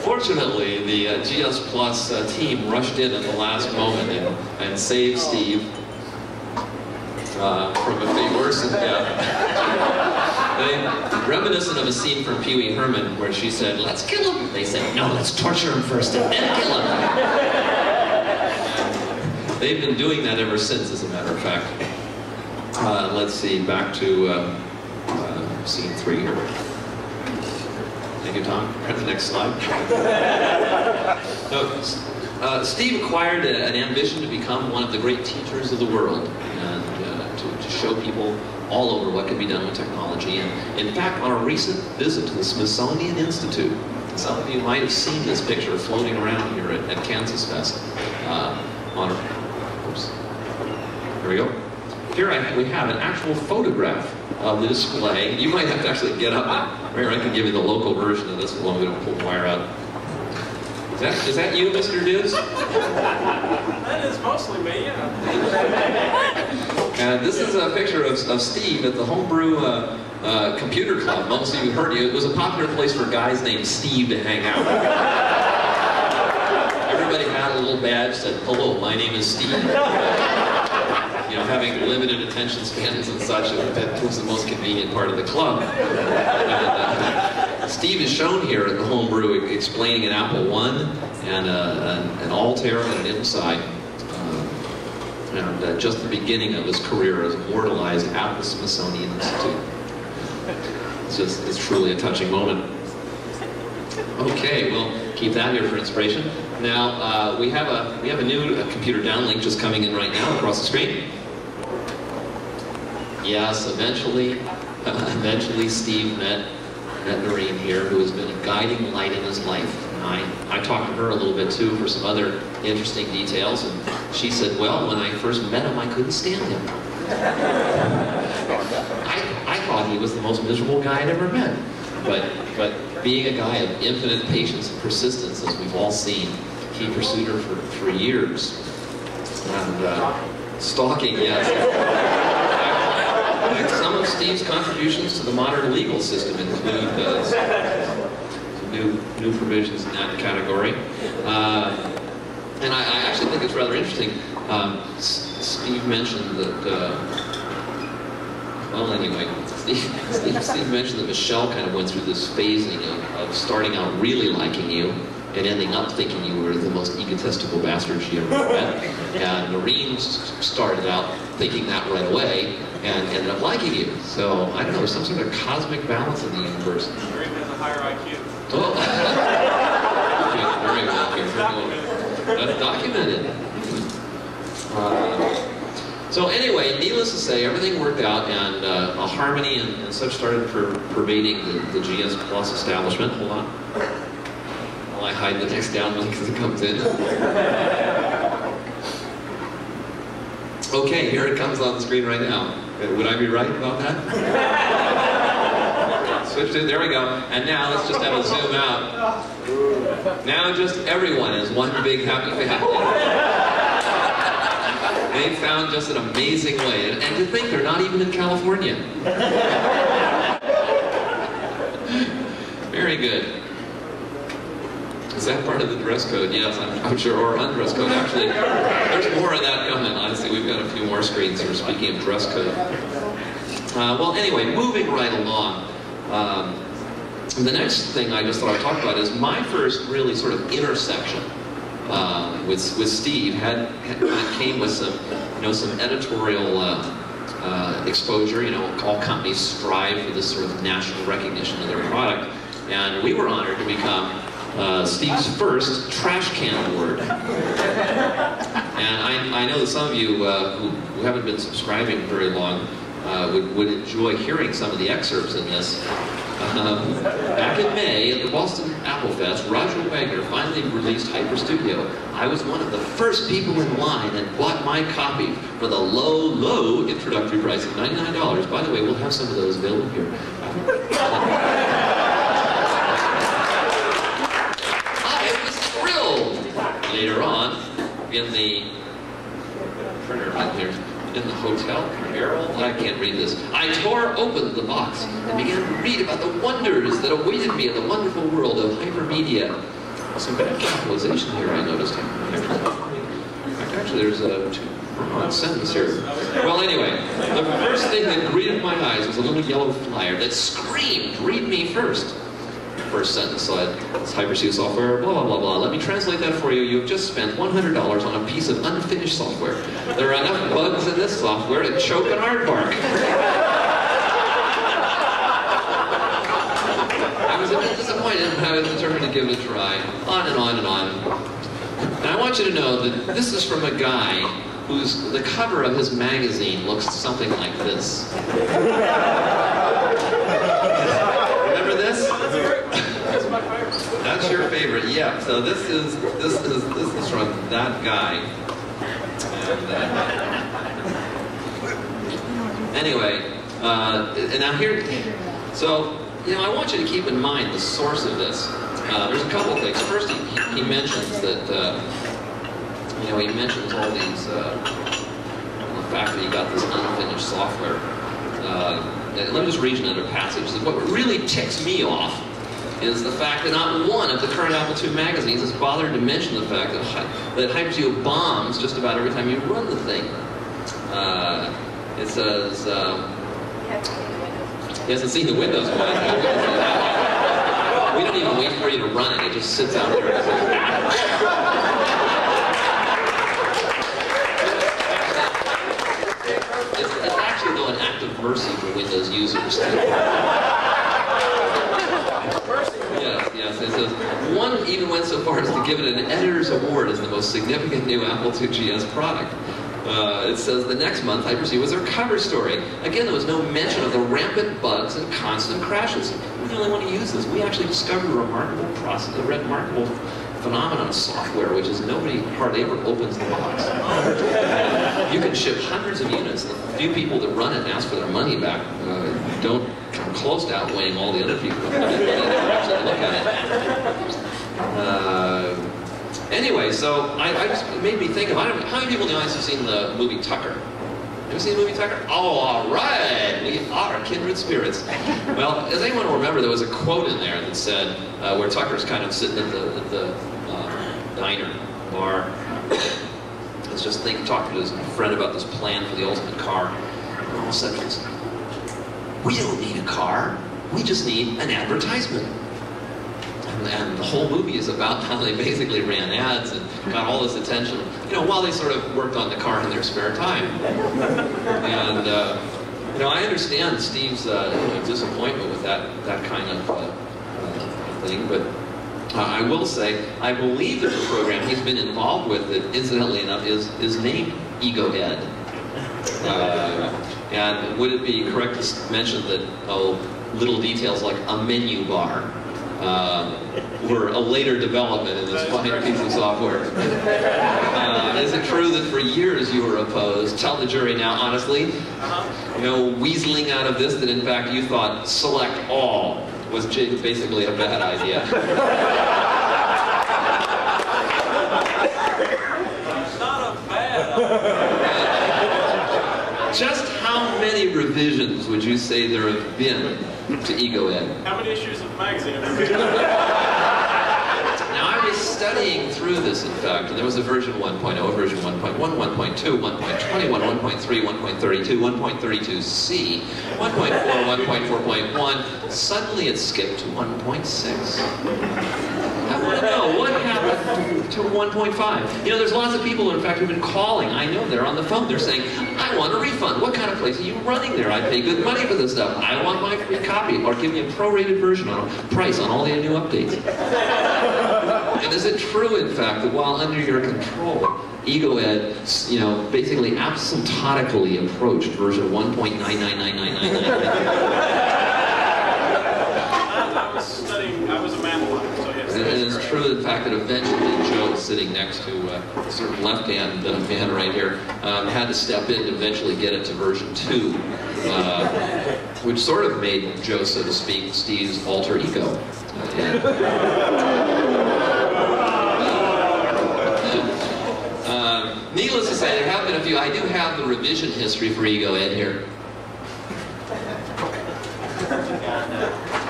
Fortunately, the GS Plus team rushed in at the last moment and saved Steve from a fate worse than death. Reminiscent of a scene from Pee Wee Herman where she said, "Let's kill him." They said, "No, let's torture him first and then kill him." They've been doing that ever since, as a matter of fact. Let's see, back to scene 3 here. Thank you, Tom. At the next slide. Steve acquired an ambition to become one of the great teachers of the world and to show people all over what can be done with technology. And in fact, on a recent visit to the Smithsonian Institute, some of you might have seen this picture floating around here at KansasFest. Oops. Here we go. Here we have an actual photograph of the display. You might have to actually get up and I can give you the local version of this one. We don't pull the wire out. Is that you, Mr. Diaz? That is mostly me, yeah. This is a picture of Steve at the Homebrew Computer Club. Most of you heard it. It was a popular place for guys named Steve to hang out. Everybody had a little badge that said, "Hello, my name is Steve." Having limited attention spans and such, that was the most convenient part of the club. Steve is shown here at the Homebrew explaining an Apple I and an Altair and an Inside. And just the beginning of his career as immortalized at the Smithsonian Institute. It's truly a touching moment. Okay, well, keep that here for inspiration. Now we have a new computer downlink just coming in right now across the screen. Yes, eventually Steve met Noreen here, who has been a guiding light in his life. And I talked to her a little bit too for some other interesting details, and she said, well, when I first met him, I couldn't stand him. I thought he was the most miserable guy I'd ever met. But being a guy of infinite patience and persistence, as we've all seen, he pursued her for years. And stalking, yes. Some of Steve's contributions to the modern legal system include new provisions in that category. And I actually think it's rather interesting. Steve mentioned that, well, anyway, Steve mentioned that Michelle kind of went through this phasing of starting out really liking you and ending up thinking you were the most egotistical bastard she ever met. And Noreen started out thinking that right away and ended up liking you. So, I don't know, there's some sort of cosmic balance in the universe. Noreen has a higher IQ. Oh. Very well. That's documented. So anyway, needless to say, everything worked out, and a harmony and such started pervading the GS Plus establishment. Hold on. While I hide the next downlink as it comes in. Okay, here it comes on the screen right now. Would I be right about that? Switch to, there we go. And now let's just have a zoom out. Now just everyone is one big happy family. They found just an amazing way. And to think they're not even in California. Very good. Is that part of the dress code? Yes, I'm sure, or undress code. Actually, there's more of that coming. Honestly, we've got a few more screens here speaking of dress code. Well, anyway, moving right along. The next thing I just thought I'd talk about is my first really sort of intersection with Steve came with some, some editorial exposure. All companies strive for this sort of national recognition of their product, and we were honored to become Steve's first trash can award. And I know that some of you who haven't been subscribing very long would enjoy hearing some of the excerpts in this. Back in May at the Boston Apple Fest, Roger Wagner finally released Hyper Studio. I was one of the first people in line and bought my copy for the low introductory price of $99. By the way, we'll have some of those available here. I was thrilled. Later on, in the printer right here, in the hotel, I can't read this. I tore open the box and began to read about the wonders that awaited me in the wonderful world of hypermedia. Some bad capitalization here, I noticed. Actually, there's a sentence here. Well, anyway, the first thing that greeted my eyes was a little yellow flyer that screamed, "Read me first." First sentence said, "It's HyperStudio software, blah, blah, blah, blah. Let me translate that for you. You've just spent $100 on a piece of unfinished software. There are enough bugs in this software to choke an aardvark." I was a bit disappointed, but I was determined to give it a try. On and on and on. And I want you to know that this is from a guy the cover of his magazine looks something like this. Remember this? That's your favorite, yeah. So this is from that guy. And, anyway, and now here, so I want you to keep in mind the source of this. There's a couple of things. First, he mentions that he mentions all these the fact that he got this unfinished software. Let me just read another passage. What really ticks me off is the fact that not one of the current Apple II magazines has bothered to mention the fact that HyperStudio bombs just about every time you run the thing. It says, he hasn't seen the Windows one. We don't even wait for you to run it. It just sits out there. It's actually, though, an act of mercy for Windows users. Yes. It says, one even went so far as to give it an editor's award as the most significant new Apple II GS product. It says the next month, HyperStudio was their cover story. Again, there was no mention of the rampant bugs and constant crashes. We're the only one to use this. We actually discovered a remarkable process, a remarkable phenomenon of software, which is nobody hardly ever opens the box. You can ship hundreds of units. The few people that run it and ask for their money back don't come close to outweighing all the other people that never actually look at it. Anyway, so it made me think of, how many people in the audience have seen the movie Tucker? Have you seen the movie Tucker? Oh, all right, we are kindred spirits. Well, as anyone will remember, there was a quote in there that said, where Tucker's kind of sitting at the diner, bar, was just talking to his friend about this plan for the ultimate car. And all of a sudden he goes, "We don't need a car, we just need an advertisement." And the whole movie is about how they basically ran ads and got all this attention, while they sort of worked on the car in their spare time. And, I understand Steve's disappointment with that kind of thing, but I will say, I believe that the program he's been involved with, that incidentally enough, is named Ego Ed. And would it be correct to mention that, little details like a menu bar were a later development in this fine piece of software? Is it true that for years you were opposed? Tell the jury now, honestly. Weaseling out of this that in fact you thought select all was basically a bad idea. It's not a bad idea. Just how many revisions would you say there have been to Ego Ed? How many issues of the magazine have you read? Now, I studying through this, in fact, and there was a version 1.0, a version 1.1, 1.2, 1.21, 1.3, 1.32, 1.32c, 1.4, 1.4.1. Suddenly it skipped to 1.6. I want to know what happened to 1.5. You know, there's lots of people, in fact, who've been calling. I know they're on the phone. They're saying, I want a refund. What kind of place are you running there? I pay good money for this stuff. I want my free copy. Or give me a prorated version on price on all the new updates. And is it true, in fact, that while under your control, EgoEd, you know, basically asymptotically approached version 1.9999999? I was a math lawyer, so yes. And it's true, in fact, that eventually Joe, sitting next to sort of left-hand man right here, had to step in to eventually get it to version 2, which sort of made Joe, so to speak, Steve's alter ego. Needless to say, there have been a few. I do have the revision history for EgoEd here.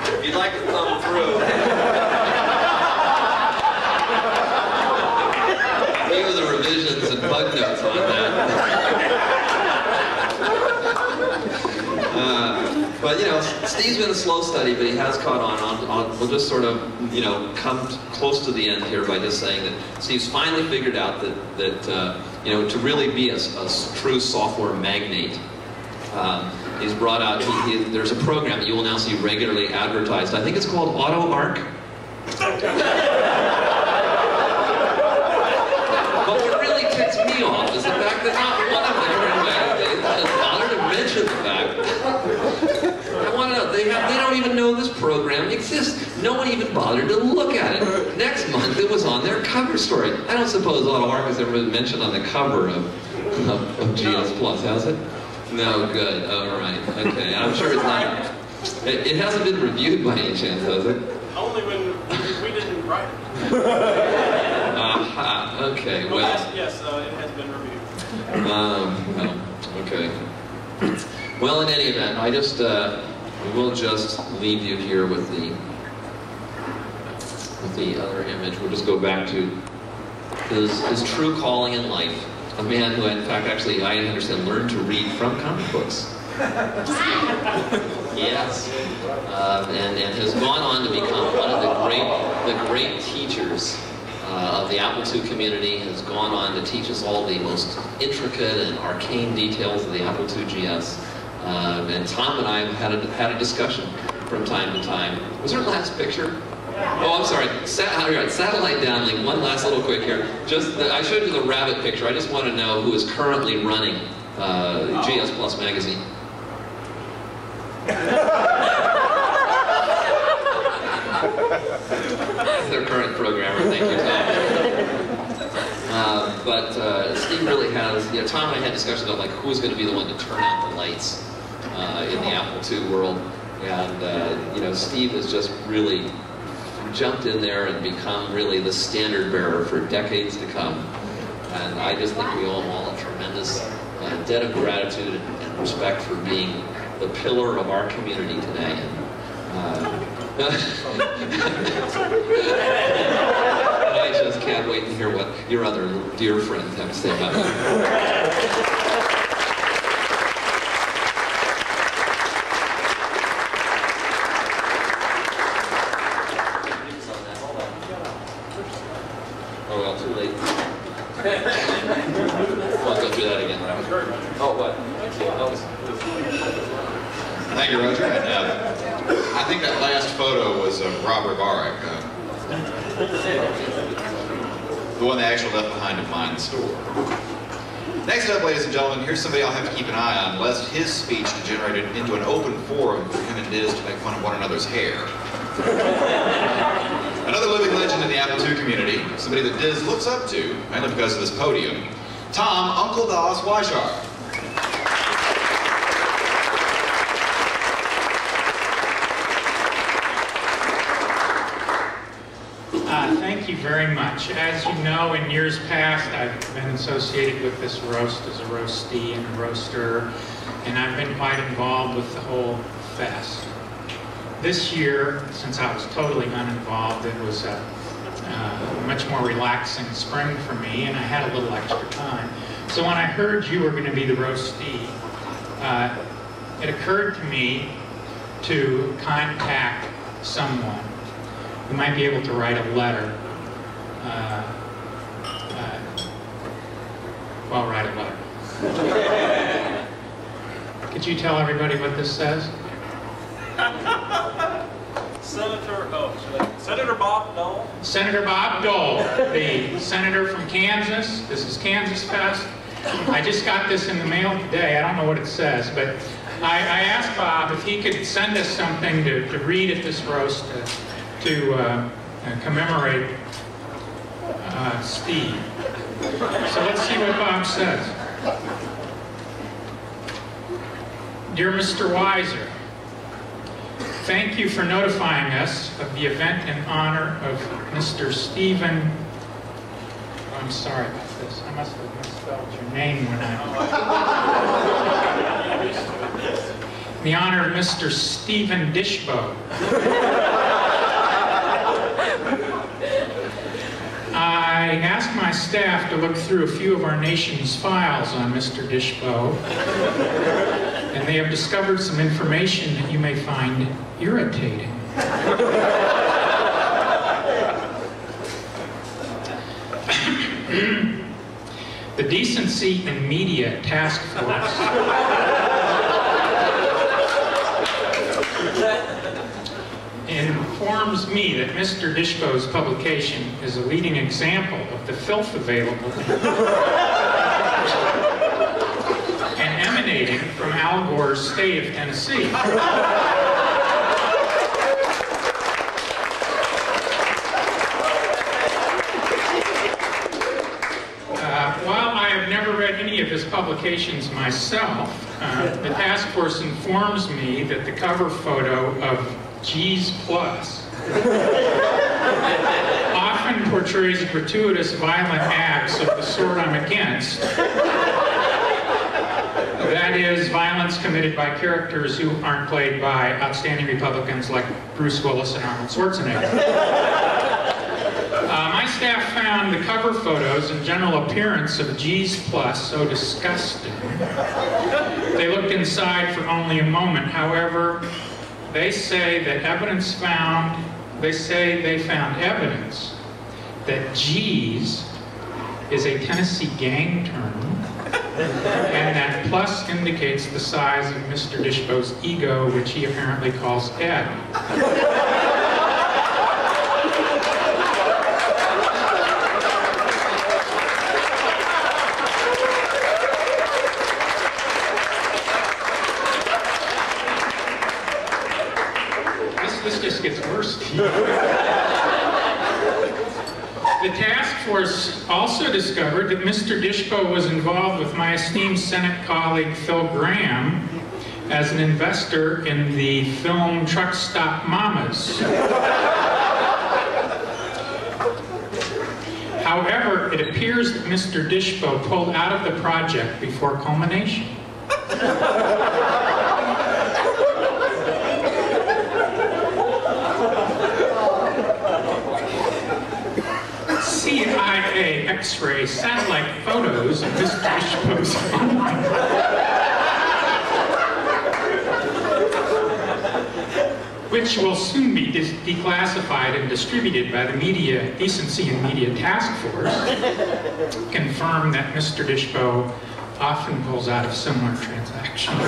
If you'd like to thumb through. A few of the revisions and bug notes on that. But, you know, Steve's been a slow study, but he has caught on. We'll just sort of, you know, come close to the end here by just saying that Steve's finally figured out that you know, to really be a true software magnate, he's brought out, there's a program that you will now see regularly advertised. I think it's called AutoArc. But what really ticks me off is the fact that not one of them has bothered to mention the fact. I want to know, they don't even know this program exists. No one even bothered to look at it. Next month it was on their cover story. I don't suppose AutoArc has ever been mentioned on the cover of GS Plus, has it? No, good. All right. Okay. I'm sure it's not. It hasn't been reviewed by any chance, has it? Only when we didn't write it. Aha. Okay. Well. Yes, it has been reviewed. Okay. Well, in any event, I just we'll just leave you here with the other image. We'll just go back to his true calling in life. A man who, in fact, actually, I understand, learned to read from comic books. Yes. And has gone on to become one of the great teachers of the Apple II community, has gone on to teach us all the most intricate and arcane details of the Apple II GS. And Tom and I had a discussion from time to time. Was there a last picture? Oh, I'm sorry. Satellite downlink. One last little quick here. I showed you the rabbit picture. I just want to know who is currently running GS Plus magazine. Their current programmer. Thank you, Tom. But Steve really has. You know, Tom and I had discussions about like who's going to be the one to turn out the lights in the Apple II world, and you know, Steve has just really jumped in there and become really the standard bearer for decades to come. And I just think we owe him all a tremendous debt of gratitude and respect for being the pillar of our community today. I just can't wait to hear what your other dear friends have to say about it. Oh well, too late. I'll go through that again. Oh, what? Thank you, Roger. And, I think that last photo was of Robert Barrick, the one they actually left behind to find the store. Next up, ladies and gentlemen, here's somebody I'll have to keep an eye on, lest his speech degenerated into an open forum for him and Diaz to make fun of one another's hair. Another living legend in the Apple II community, somebody that Diaz looks up to, mainly because of this podium, Tom Uncle Das Weishar. Thank you very much. As you know, in years past, I've been associated with this roast as a roastee and a roaster, and I've been quite involved with the whole fest. This year, since I was totally uninvolved, it was a much more relaxing spring for me, and I had a little extra time. So when I heard you were going to be the roastee, it occurred to me to contact someone who might be able to write a letter. Well, write a letter. Could you tell everybody what this says? Senator Bob Dole. Senator Bob Dole, the senator from Kansas. This is KansasFest. I just got this in the mail today. I don't know what it says, but I asked Bob if he could send us something to read at this roast to commemorate Steve. So let's see what Bob says. Dear Mr. Weiser, thank you for notifying us of the event in honor of Mr. Stephen. Oh, I'm sorry about this. I must have misspelled your name when in the honor of Mr. Stephen Disbrow. I asked my staff to look through a few of our nation's files on Mr. Disbrow, and they have discovered some information that you may find irritating. The Decency and Media Task Force informs me that Mr. Disbrow's publication is a leading example of the filth available and emanating from Al Gore's state of Tennessee. While I have never read any of his publications myself, the task force informs me that the cover photo of G's Plus often portrays gratuitous violent acts of the sort I'm against. That is, violence committed by characters who aren't played by outstanding Republicans like Bruce Willis and Arnold Schwarzenegger. My staff found the cover photos and general appearance of G's Plus so disgusting. They looked inside for only a moment. However, they say that they found evidence that G's is a Tennessee gang term, and that plus indicates the size of Mr. Disbrow's ego, which he apparently calls Ed. This just gets worse. The task force also discovered that Mr. Disbrow was involved with my esteemed Senate colleague Phil Graham as an investor in the film Truck Stop Mamas. However, it appears that Mr. Disbrow pulled out of the project before culmination. CIA X-ray satellite photos of Mr. Disbrow's home, which will soon be declassified and distributed by the Decency and Media Task Force, confirm that Mr. Disbrow often pulls out of similar transactions.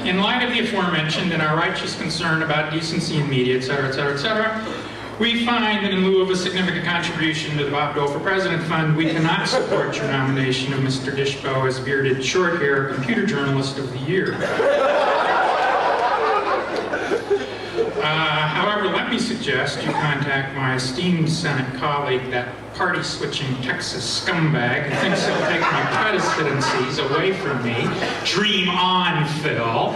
In light of the aforementioned and our righteous concern about decency in media, etc., etc., etc., we find that in lieu of a significant contribution to the Bob Dole for President Fund, we cannot support your nomination of Mr. Disbrow as bearded, short-hair computer journalist of the year. However, let me suggest you contact my esteemed Senate colleague, that party-switching Texas scumbag who thinks he'll take my presidencies away from me. Dream on, Phil.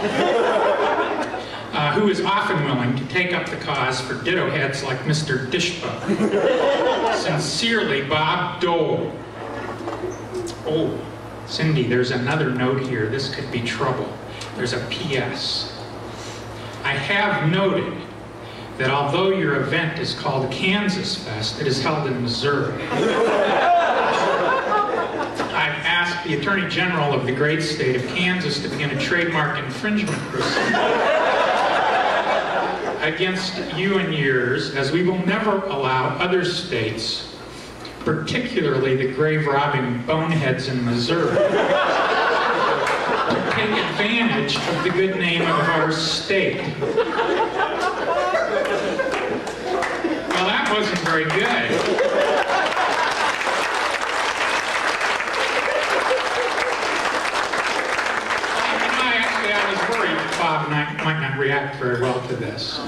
who is often willing to take up the cause for ditto heads like Mr. Disbrow. Sincerely, Bob Dole. Oh, Cindy, there's another note here. This could be trouble. There's a P.S. I have noted that although your event is called KansasFest, it is held in Missouri. I've asked the Attorney General of the great state of Kansas to begin a trademark infringement proceeding against you and yours, as we will never allow other states, particularly the grave-robbing boneheads in Missouri, to take advantage of the good name of our state. Well, that wasn't very good. I was worried that Bob might not react very well to this.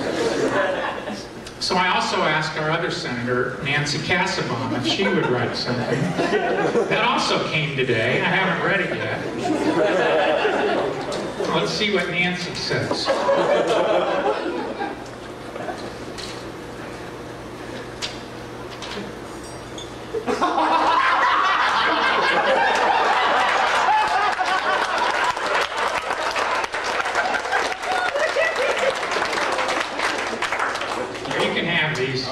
So I also asked our other senator, Nancy Kassebaum, if she would write something. That also came today. I haven't read it yet. Let's see what Nancy says. You can have these.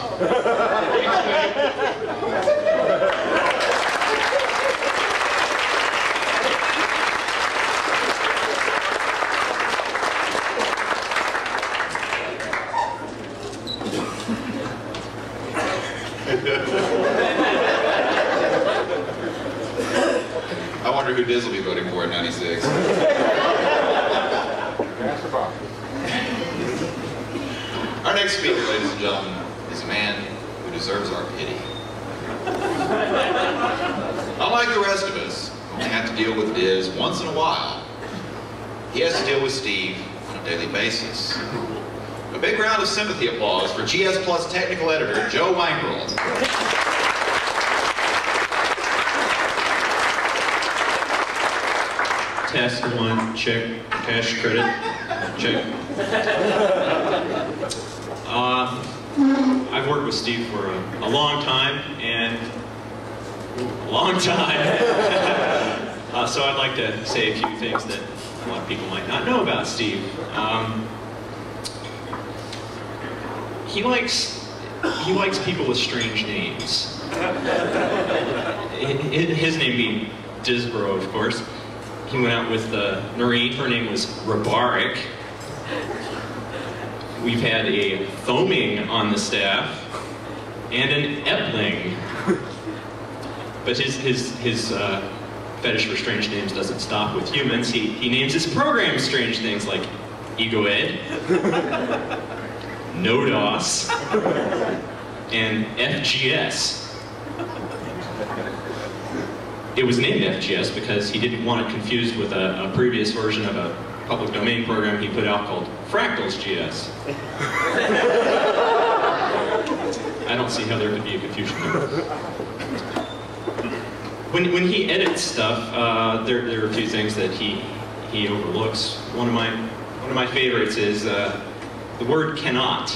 I wonder who Diz will be voting for in '96. Our next speaker, ladies and gentlemen, is a man who deserves our pity. Unlike the rest of us, who only have to deal with Diz once in a while, he has to deal with Steve on a daily basis. A big round of sympathy applause for GS Plus technical editor Joe Wankerl. Test one, check, cash credit, check. I've worked with Steve for a long time, so I'd like to say a few things that a lot of people might not know about Steve. He likes people with strange names. His name being Disbrow, of course. He went out with Noreen. Her name was Rabarik. We've had a Foaming on the staff and an Epling. But his fetish for strange names doesn't stop with humans. He names his program strange things like EgoEd, NoDOS, and FGS. It was named FGS because he didn't want it confused with a previous version of a public domain program he put out called Fractals GS. I don't see how there could be a confusion there. When he edits stuff, there are a few things that he overlooks. One of my favorites is the word cannot.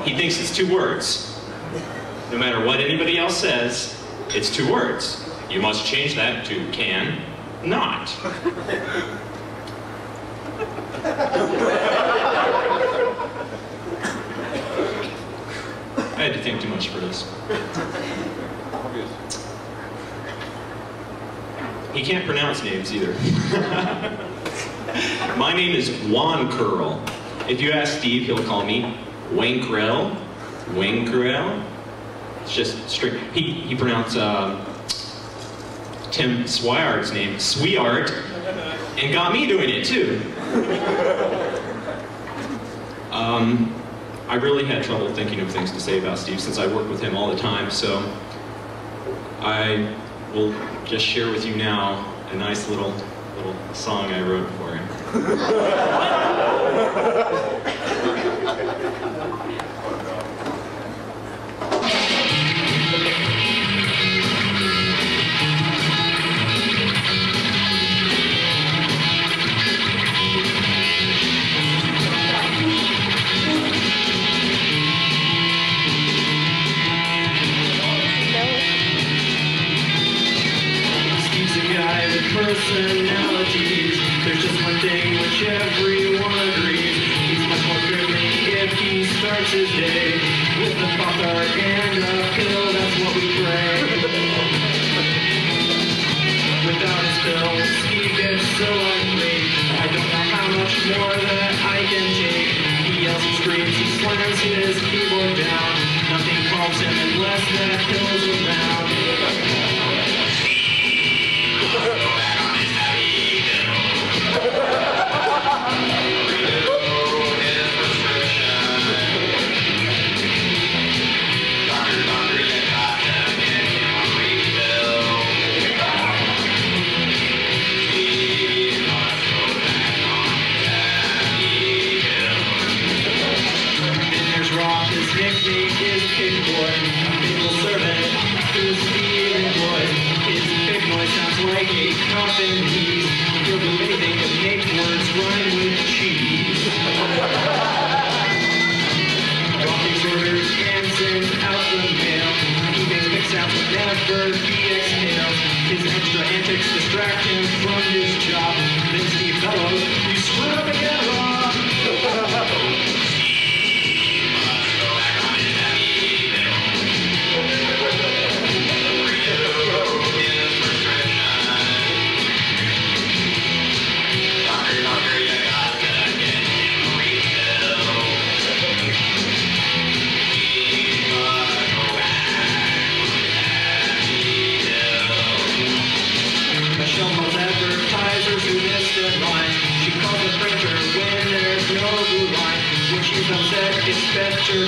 He thinks it's two words. No matter what anybody else says, it's two words. You must change that to can not. I had to think too much for this. He can't pronounce names either. My name is Wankerl. If you ask Steve, he'll call me Wankerl. Wankerl. It's just straight. He pronounced Tim Swiart's name Sweart, and got me doing it too. I really had trouble thinking of things to say about Steve since I work with him all the time, so I will just share with you now a nice little song I wrote for him. personalities. There's just one thing which everyone agrees. He's much more driven if he starts his day with a pop-tart and a pill. That's what we pray. Without his pill, Steve gets so irate. I don't know how much more that I can take. He yells, he screams, he slams his keyboard down. Nothing calms him unless that pill's around. Coffin, he's he'll do anything to make words rhyme with cheese. Walking orders and sends out the mail. He makes big sounds whenever he exhales. His extra antics distract him from his job. Then Steve bellows, "You screwed up again, Rob!" It's better to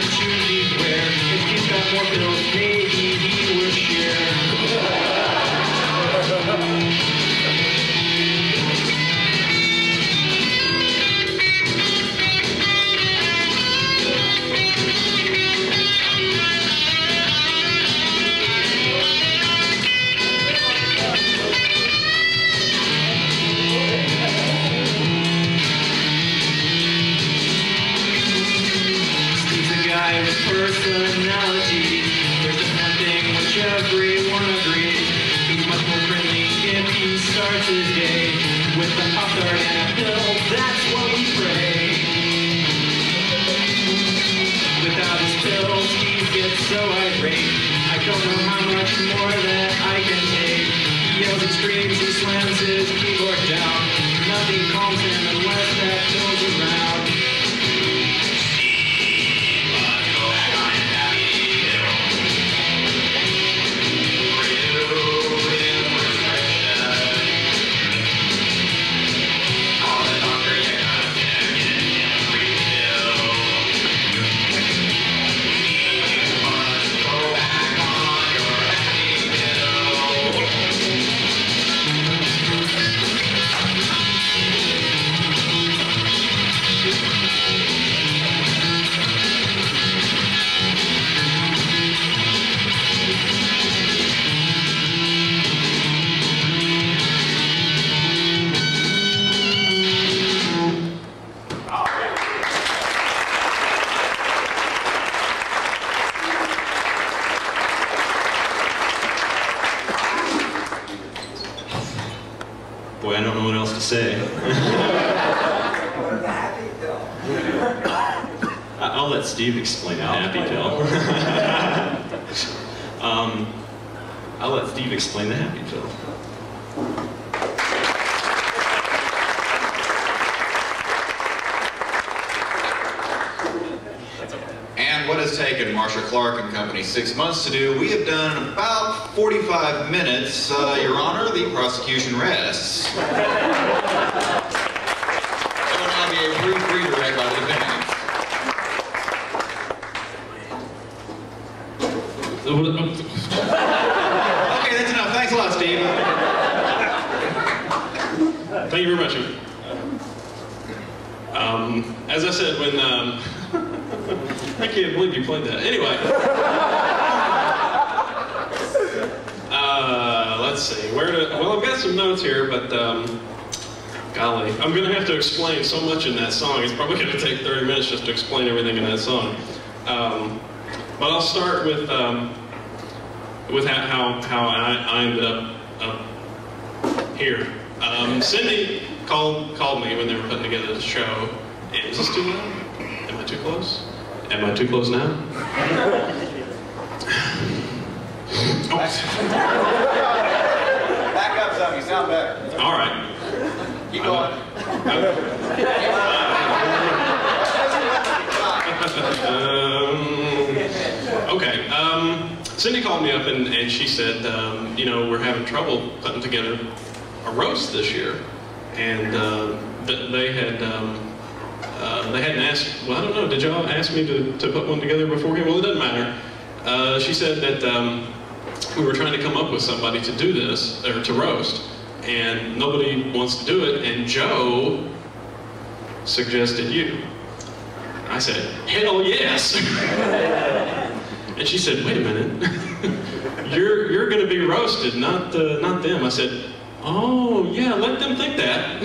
beware. If he's got more pills, maybe he would share. Personality. There's just one thing which everyone agrees. He's much more friendly if he starts his day with a pop-tart and a pill. That's what we pray. Without his pill, Steve gets so irate. I don't know how much more that I can take. He yells, he screams, he slams his keyboard down. Nothing calms him unless that pill's around. Boy, I don't know what else to say. I'll let Steve explain the happy pill. I'll let Steve explain the happy pill. And what has taken Marsha Clark and Company 6 months to do, we have done about 45 minutes. Your Honor, the prosecution rests. There will now be a brief redirect by the defendant. Okay, that's enough. Thanks a lot, Steve. Thank you very much. As I said, when I can't believe you played that. Anyway, let's see. Well, I've got some notes here, but golly, I'm going to have to explain so much in that song. It's probably going to take 30 minutes just to explain everything in that song. But I'll start with how I ended up here. Cindy called me when they were putting together the show. And is this too loud? Am I too close? Am I too close now? Back up some, you sound better. All right. Keep going. Okay. Cindy called me up and she said, you know, we're having trouble putting together a roast this year, and they hadn't asked. Well, I don't know. Did y'all ask me to put one together beforehand? Well, it doesn't matter. She said that we were trying to come up with somebody to do this or to roast, and nobody wants to do it. And Joe suggested you. I said, hell yes. And she said, wait a minute. You're going to be roasted, not them. I said, oh yeah, let them think that.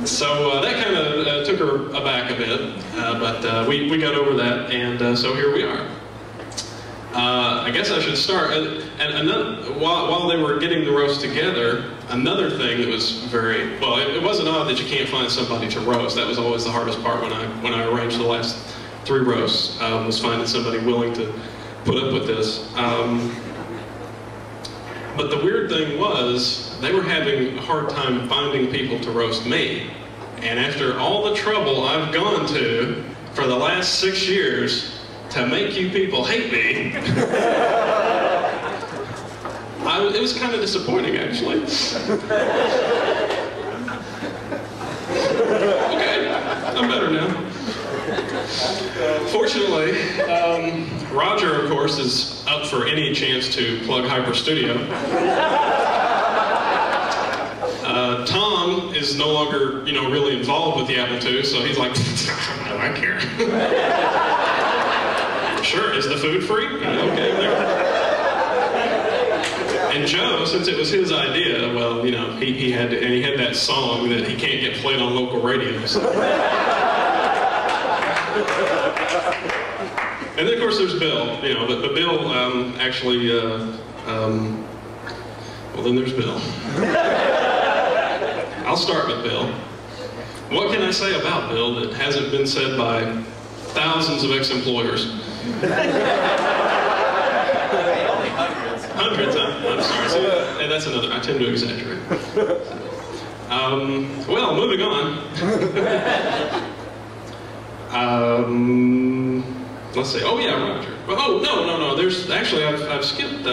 So that kind of took her aback a bit, but we got over that, and so here we are. I guess I should start. And while they were getting the roast together, another thing that was very well, it wasn't odd that you can't find somebody to roast. That was always the hardest part when I arranged the last 3 roasts, was finding somebody willing to put up with this. But the weird thing was, they were having a hard time finding people to roast me. And after all the trouble I've gone to for the last 6 years to make you people hate me, it was kind of disappointing, actually. Okay, I'm better now. Fortunately, Roger, of course, is up for any chance to plug Hyper Studio. Tom is no longer, you know, really involved with the Apple II, so he's like, I don't care. Sure, is the food free? Okay, there. And Joe, since it was his idea, well, you know, he had that song that he can't get played on local radio. So. And then, of course, there's Bill, you know, but Bill actually, well, then there's Bill. I'll start with Bill. What can I say about Bill that hasn't been said by thousands of ex-employers? Hundreds, I'm sorry. So, and that's another, I tend to exaggerate. Well, moving on. Let's see. Oh yeah, Roger. Well, oh no. There's actually I've skipped.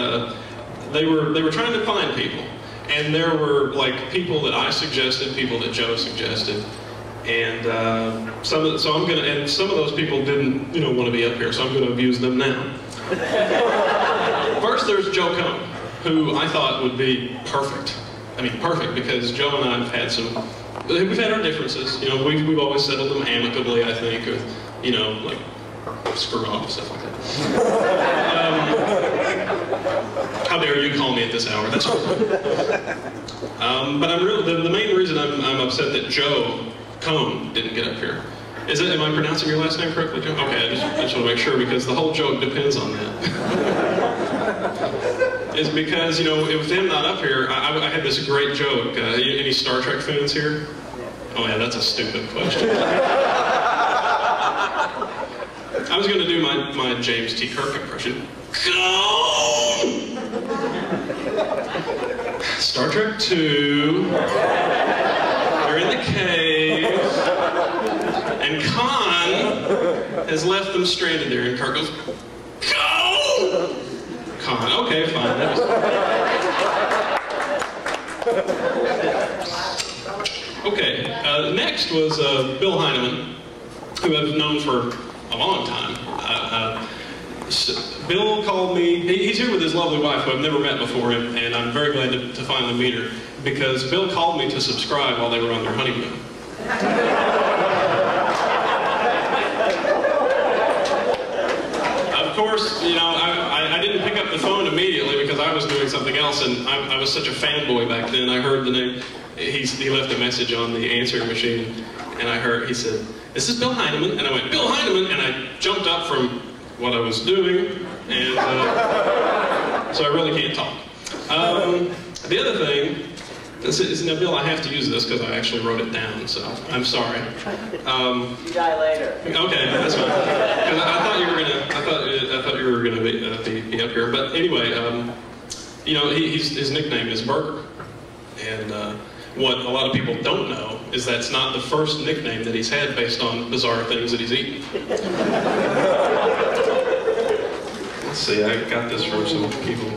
They were trying to find people, and there were like people that I suggested, people that Joe suggested, and some of those people didn't want to be up here, so I'm going to abuse them now. First, there's Joe Cohn, who I thought would be perfect. I mean, perfect, because Joe and I have had we've had our differences. You know, we've always settled them amicably, I think, or, you know, like, screw off, stuff like that. How dare you call me at this hour? That's right. But I'm really, the main reason I'm upset that Joe Cohn didn't get up here. Am I pronouncing your last name correctly, Joe? Okay, I just want to make sure, because the whole joke depends on that. Is because, you know, with him not up here, I had this great joke. Any Star Trek fans here? Oh yeah, that's a stupid question. I was going to do my James T. Kirk impression. Go! Star Trek 2. They're in the cave. And Khan has left them stranded there, and Kirk goes, go! Khan, okay, fine. That was... Okay, next was Bill Heineman, who I've known for a long time. Bill called me. He's here with his lovely wife, who I've never met before, and I'm very glad to finally meet her, because Bill called me to subscribe while they were on their honeymoon. Of course, you know, I didn't pick up the phone immediately because I was doing something else, and I was such a fanboy back then. I heard the name. He left a message on the answering machine, and he said, "This is Bill Heineman," and I went, "Bill Heineman," and I jumped up from what I was doing, and so I really can't talk. The other thing, now Bill, I have to use this because I actually wrote it down, so I'm sorry. You die later. Okay, that's fine. 'Cause I thought you were gonna, I thought you were gonna be up here. But anyway, you know, his nickname is Burger, and what a lot of people don't know is that's not the first nickname that he's had based on bizarre things that he's eaten. Let's see, I got this from some people.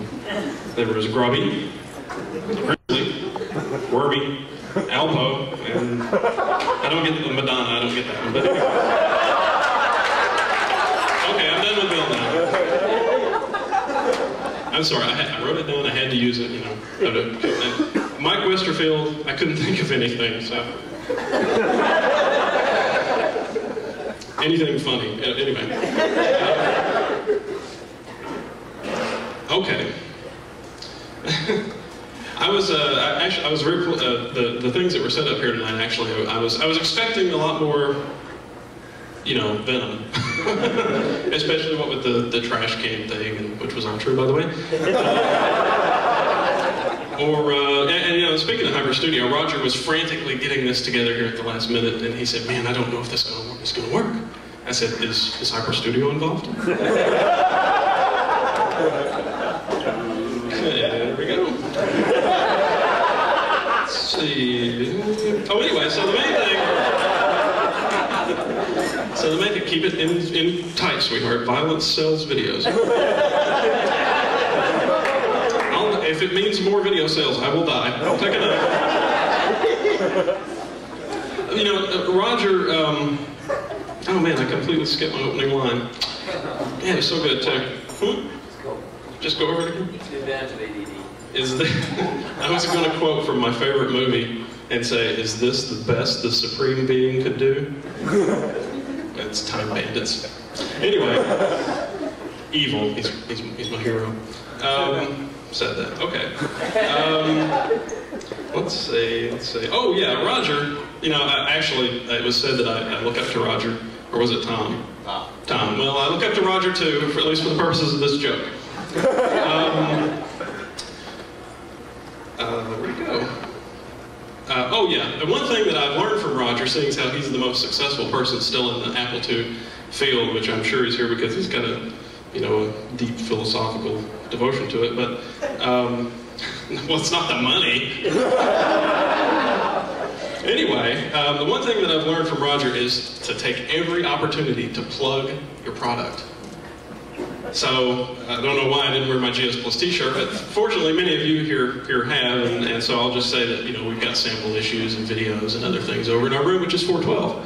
There was Grubby, Grizzly, Wormy, Alpo, and I don't get the Madonna, I don't get that one, but anyway. Okay, I'm done with Bill now. I'm sorry, I wrote it down, I had to use it, you know. Mike Westerfield, I couldn't think of anything, so. Anything funny, anyway. Okay. I was very the things that were set up here tonight. Actually, I was expecting a lot more, you know, venom, especially what with the trash can thing, and which was all true, by the way. And you know, speaking of Hyper Studio, Roger was frantically getting this together here at the last minute, and he said, "Man, I don't know if this is going to work." I said, "Is Hyper Studio involved?" There we go. Let's see. Oh, anyway, so the main thing, keep it in tight, sweetheart. Violence sells videos. If it means more video sales, I will die. I'll take a knife. You know, Roger, oh man, I completely skipped my opening line. Yeah, it was so good, too. Just go over it again. The advantage of ADD. I was going to quote from my favorite movie and say, "Is this the best the Supreme Being could do?" It's Time Bandits. Anyway, evil. He's my hero. Said that. Okay. Let's see. Oh yeah, Roger. You know, actually, it was said that I look up to Roger, or was it Tom? Tom. Well, I look up to Roger too, at least for the purposes of this joke. There we go. Oh yeah, and one thing that I've learned from Roger, seeing as how he's the most successful person still in the Apple II field, which I'm sure he's here because he's got a, you know, a deep philosophical devotion to it, but, well, it's not the money. Anyway, the one thing that I've learned from Roger is to take every opportunity to plug your product. So, I don't know why I didn't wear my GS Plus t-shirt, but fortunately many of you here have, and so I'll just say that, you know, we've got sample issues and videos and other things over in our room, which is 412.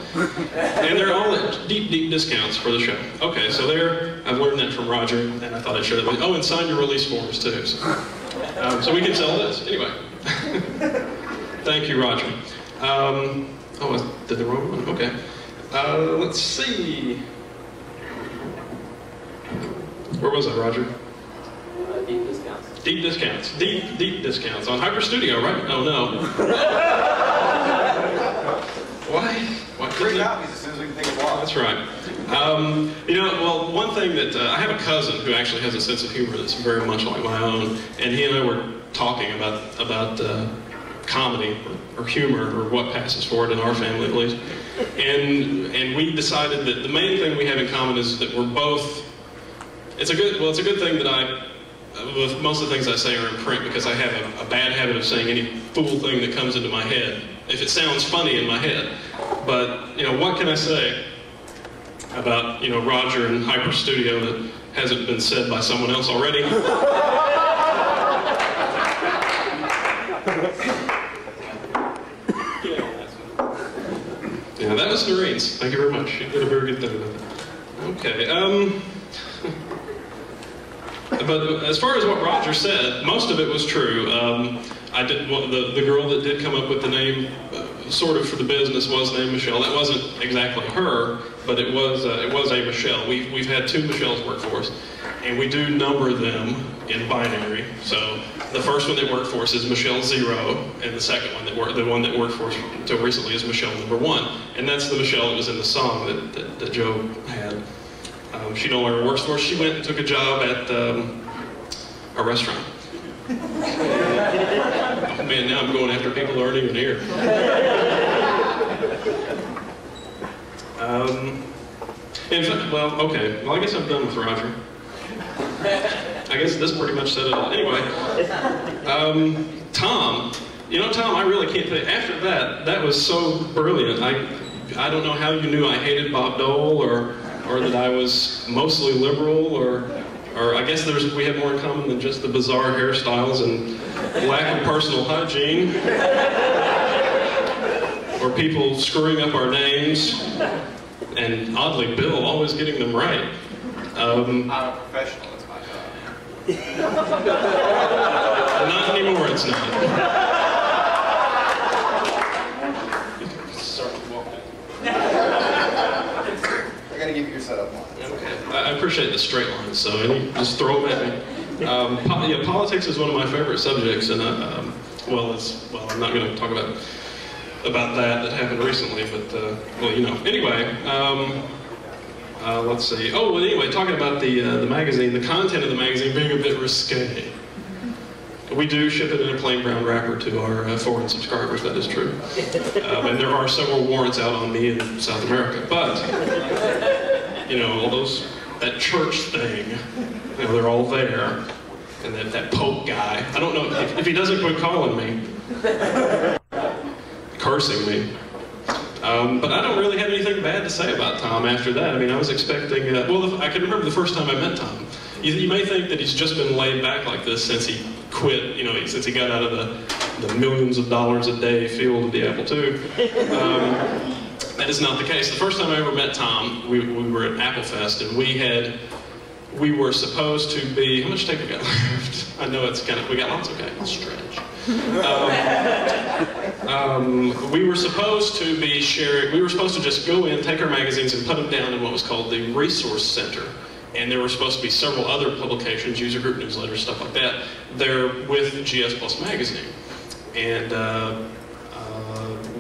And they're all at deep, deep discounts for the show. Okay, so there, I've learned that from Roger, and I thought I'd share that with you. Oh, and sign your release forms too. So we can sell this. Anyway. Thank you, Roger. Oh, I did the wrong one. Okay. Let's see. Where was I, Roger? Deep discounts. Deep discounts. Deep discounts on Hyper Studio, right? Oh no. Why? Free copies as soon as we can think of one. That's right. You know, well, one thing that I have a cousin who actually has a sense of humor that's very much like my own, and he and I were talking about comedy or humor or what passes for it in our family at least, and we decided that the main thing we have in common is that we're both. It's a good thing that with most of the things I say are in print because I have a bad habit of saying any fool thing that comes into my head, if it sounds funny in my head. But, you know, what can I say about, you know, Roger and Hyper Studio that hasn't been said by someone else already? Yeah, that was Noreen's. Thank you very much. You did a very good thing about that. Okay, but as far as what Roger said, most of it was true. I did the girl that did come up with the name, sort of for the business, was named Michelle. That wasn't exactly her, but it was a Michelle. We've had two Michelles work for us, and we do number them in binary. So the first one that worked for us is Michelle 0, and the second one the one that worked for us until recently is Michelle number 1, and that's the Michelle that was in the song that Joe had. She no longer works for us. She went and took a job at a restaurant. Oh man, now I'm going after people who aren't even here. In fact, well, okay. Well, I guess I'm done with Roger. I guess this pretty much said it all. Anyway, Tom. You know, Tom, I really can't think. After that, that was so brilliant. I don't know how you knew I hated Bob Dole, or that I was mostly liberal, or I guess we have more in common than just the bizarre hairstyles and lack of personal hygiene, or people screwing up our names, and oddly, Bill always getting them right. I'm a professional. It's my job. Not anymore. It's not. I gotta give you your setup line. Okay. I appreciate the straight lines, so just throw them at me. Yeah, politics is one of my favorite subjects, and I'm not going to talk about that happened recently, but well, you know. Anyway, let's see. Oh, well, anyway, talking about the magazine, the content of the magazine being a bit risque. We do ship it in a plain brown wrapper to our foreign subscribers, that is true. And there are several warrants out on me in South America. But, you know, all that church thing, you know, they're all there. And that Pope guy, I don't know, if he doesn't quit calling me, cursing me. But I don't really have anything bad to say about Tom after that. I mean, I was expecting, I can remember the first time I met Tom. You may think that he's just been laid back like this since he quit, you know, since he got out of the millions of dollars a day field of the Apple II. That is not the case. The first time I ever met Tom, we were at AppleFest, and we were supposed to be, how much tape we got left? I know it's we got lots of I'll stretch. We were supposed to be sharing, we were supposed to just go in, take our magazines, and put them down in what was called the Resource Center. And there were supposed to be several other publications, user group newsletters, stuff like that, there with GS Plus magazine. And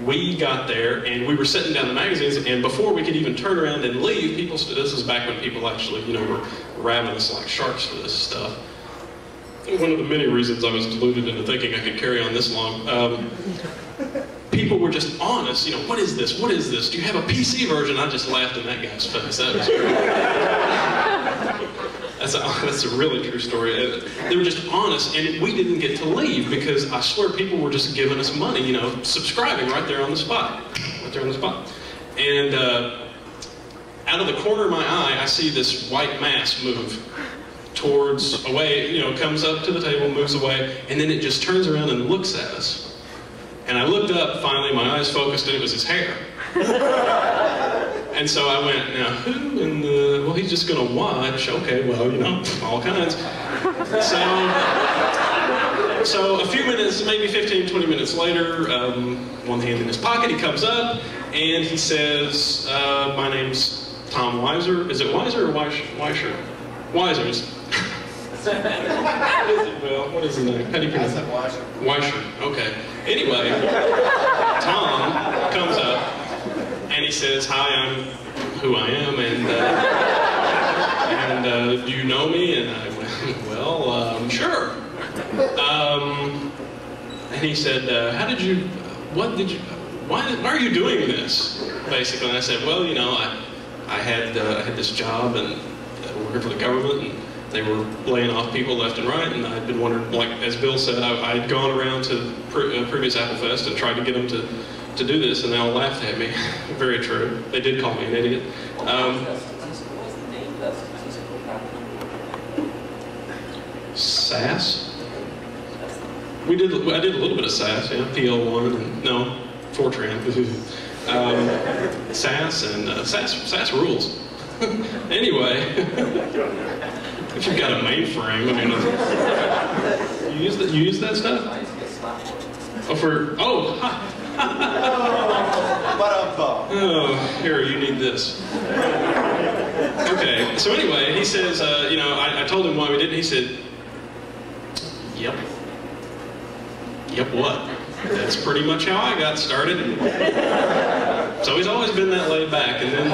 we got there, and we were setting down the magazines, and before we could even turn around and leave, this is back when people actually, you know, were ravenous like sharks for this stuff. One of the many reasons I was deluded into thinking I could carry on this long. People were just honest, you know, what is this? What is this? Do you have a PC version? I just laughed in that guy's face. That was great. That's a really true story. They were just honest, and we didn't get to leave because I swear people were just giving us money, you know, subscribing right there on the spot. Right there on the spot. And out of the corner of my eye, I see this white mass move away, you know, comes up to the table, moves away, and then it just turns around and looks at us. And I looked up, finally, my eyes focused, and it was his hair. And so I went, now who in the, well, he's just going to watch. Okay, well, you know, all kinds. So a few minutes, maybe 15, 20 minutes later, one hand in his pocket, he comes up, and he says, my name's Tom Weiser. Is it Weiser or Weisher? Weiser's. Well, what is his name? How do you pronounce it? Weisher. Okay. Anyway, Tom comes up and he says, "Hi, I'm who I am, and do you know me?" And I went, "Well, sure." And he said, why are you doing this?" Basically, and I said, "Well, you know, I had this job and working for the government, and they were laying off people left and right, and I'd been wondering, like as Bill said, I'd gone around to previous AppleFest and tried to get them to do this, and they all laughed at me." Very true. They did call me an idiot. SAS? I did a little bit of SAS, yeah, PL1, and no, Fortran. SAS and SAS rules. Anyway, if you've got a mainframe, I mean, you use that stuff? Oh, here, you need this. Okay, so anyway, he says, you know, I told him why we did it. He said, "Yep." Yep, what? That's pretty much how I got started. So he's always been that laid back, and then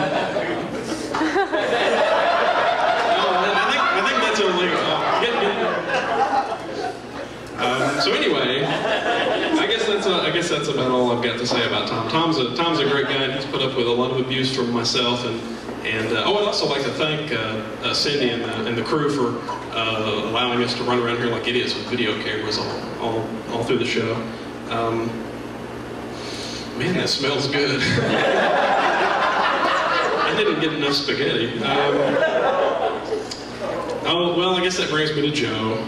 guess that's about all I've got to say about Tom. Tom's a great guy, and he's put up with a lot of abuse from myself, and I'd also like to thank Cindy and the crew for allowing us to run around here like idiots with video cameras all through the show. Man, that smells good. I didn't get enough spaghetti. Oh, well, I guess that brings me to Joe.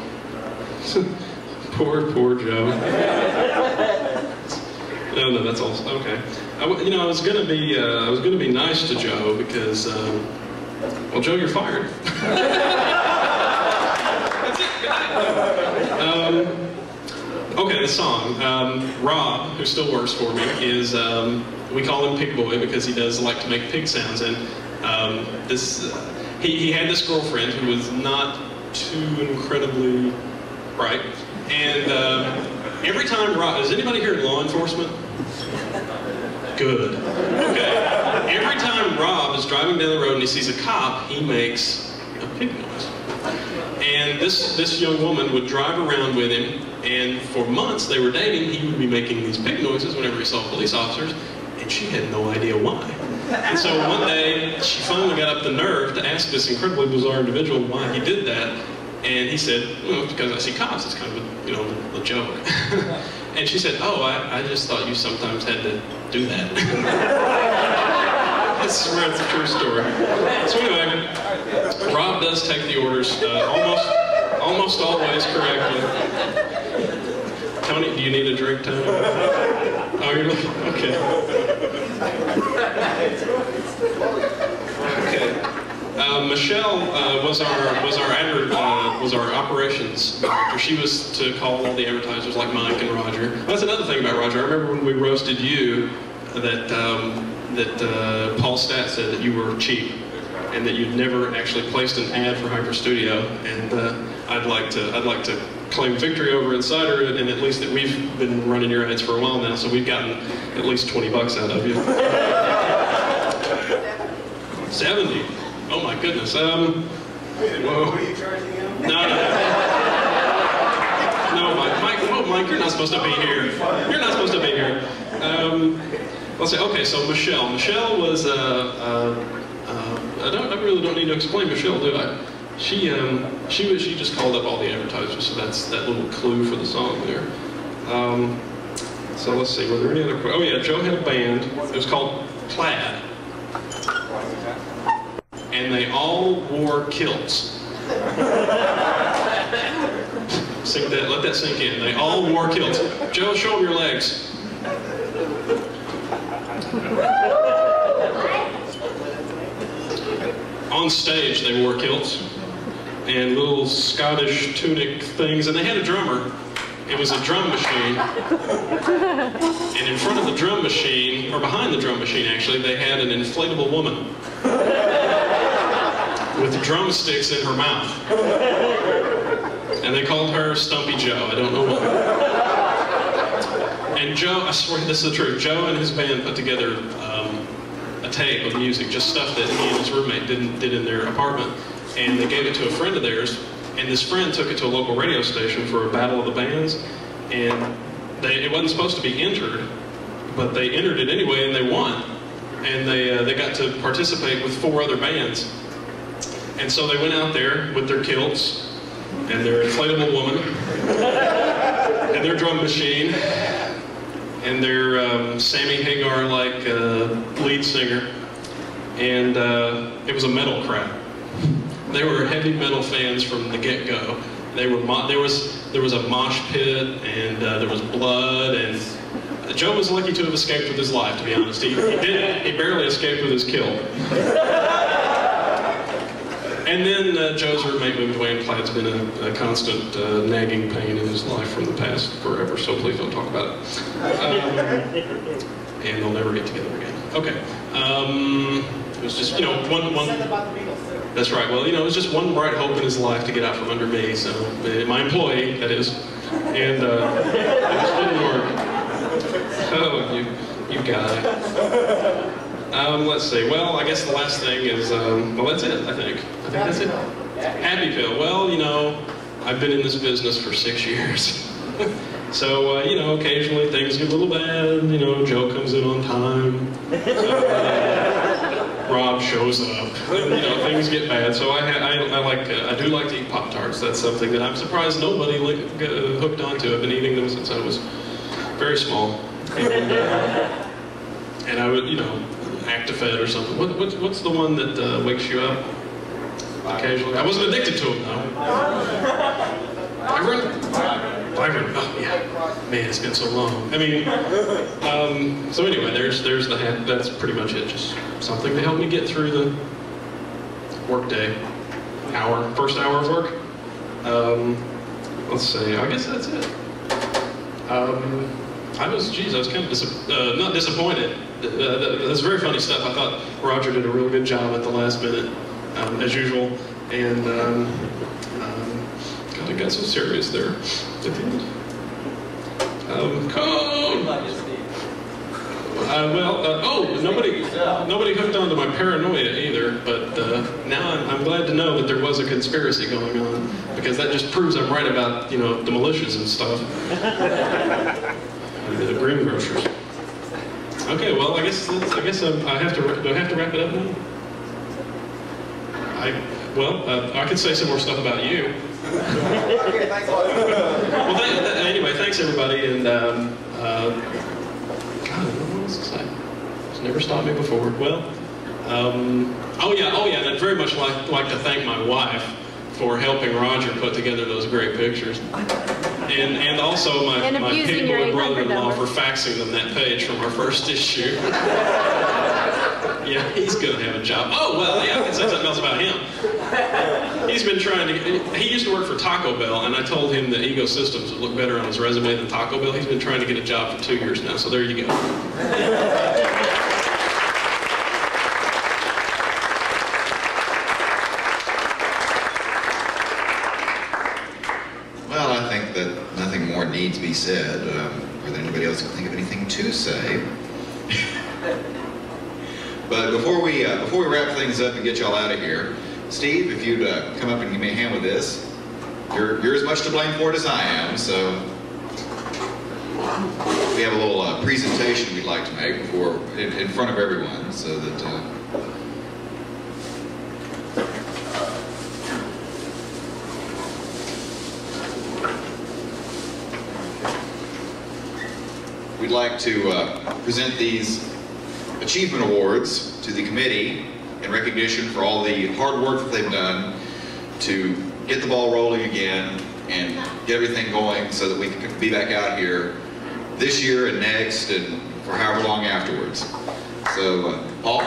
Poor Joe. No, that's all. Okay. I was gonna be nice to Joe because, well, Joe, you're fired. That's it. Okay, the song. Rob, who still works for me, is we call him Pig Boy because he does like to make pig sounds, and he had this girlfriend who was not too incredibly bright, and every time Rob, is anybody here in law enforcement? Good. Okay. Every time Rob is driving down the road and he sees a cop, he makes a pig noise. And this young woman would drive around with him, and for months they were dating. He would be making these pig noises whenever he saw police officers, and she had no idea why. And so one day, she finally got up the nerve to ask this incredibly bizarre individual why he did that. And he said, well, because I see cops. It's kind of a joke. And she said, oh, I just thought you sometimes had to do that. I swear it's a true story. So anyway, Rob does take the orders almost always correctly. Tony, do you need a drink, Tony? Oh, you're looking, okay. Okay. Michelle was our operations director. She was to call all the advertisers like Mike and Roger. That's another thing about Roger. I remember when we roasted you that Paul Stat said that you were cheap and that you'd never actually placed an ad for Hyper Studio. And I'd like to claim victory over Insider, and at least that we've been running your ads for a while now, so we've gotten at least 20 bucks out of you. 70. Oh my goodness. Whoa. What are you charging him? No, Mike, you're not supposed to be here. You're not supposed to be here. Let's say, okay, so Michelle. Michelle was, I really don't need to explain Michelle, do I? She just called up all the advertisers, so that's that little clue for the song there. So let's see, were there any other questions? Oh yeah, Joe had a band. It was called Plaid. And they all wore kilts. Sing that, let that sink in. They all wore kilts. Joe, show them your legs. On stage, they wore kilts and little Scottish tunic things, and they had a drummer. It was a drum machine. And in front of the drum machine, or behind the drum machine actually, they had an inflatable woman with drumsticks in her mouth. And they called her Stumpy Joe. I don't know why. And Joe, I swear this is the truth, Joe and his band put together a tape of music, just stuff that he and his roommate did in their apartment. And they gave it to a friend of theirs, and this friend took it to a local radio station for a battle of the bands, and it wasn't supposed to be entered, but they entered it anyway, and they won. And they got to participate with 4 other bands. And so they went out there with their kilts, and their inflatable woman, and their drum machine, and their Sammy Hagar-like lead singer, and it was a metal crowd. They were heavy metal fans from the get-go. There was a mosh pit, and there was blood, and Joe was lucky to have escaped with his life, to be honest. He barely escaped with his kill. And then Joe's roommate moved away, and Plaid's been a constant nagging pain in his life from the past forever, so please don't talk about it. And they'll never get together again. Okay. It was just, one. That's right. Well, it was just one bright hope in his life to get out from under me. So, my employee, that is, and it just didn't work. Oh, you guy. Let's see. Well, I guess the last thing is, well, that's it. I think that's it. Happy Pill. Well, I've been in this business for 6 years, So, you know, occasionally things get a little bad, you know, Joe comes in on time, Rob shows up, and, you know, things get bad. So I do like to eat Pop-Tarts. That's something that I'm surprised nobody hooked onto. I've been eating them since I was very small. And I would, you know, Actifed or something. What's the one that wakes you up occasionally? I wasn't addicted to them, though. Vibrant. Oh, yeah. Man, it's been so long. I mean, so anyway, there's the hat. That's pretty much it. Just something to help me get through the workday. First hour of work. Let's see. I guess that's it. I was kind of not disappointed. That's very funny stuff. I thought Roger did a real good job at the last minute, as usual, and God, I got so serious there at the end. Code. Nobody hooked onto my paranoia either. But now I'm glad to know that there was a conspiracy going on, because that just proves I'm right about, you know, the militias and stuff. The greengrocers. Okay, well, I guess I have to. Do I have to wrap it up now? I could say some more stuff about you. Okay, thanks a lot. Well, anyway, thanks everybody, and God, I don't know what else to say. It's never stopped me before. Well, oh yeah, and I'd very much like to thank my wife for helping Roger put together those great pictures. And also my people and brother-in-law for faxing them that page from our first issue. Yeah, he's gonna have a job. Oh, well, yeah, I can say something else about him. He's been trying to, he used to work for Taco Bell, and I told him that Ego Systems would look better on his resume than Taco Bell. He's been trying to get a job for 2 years now, so there you go. Well, I think that nothing more needs to be said. Whether anybody else can think of anything to say. But before we wrap things up and get y'all out of here, Steve, if you'd come up and give me a hand with this. You're as much to blame for it as I am, so we have a little presentation we'd like to make before in front of everyone, so that we'd like to present these achievement awards to the committee in recognition for all the hard work that they've done to get the ball rolling again and get everything going so that we can be back out here this year and next and for however long afterwards. So, Paul?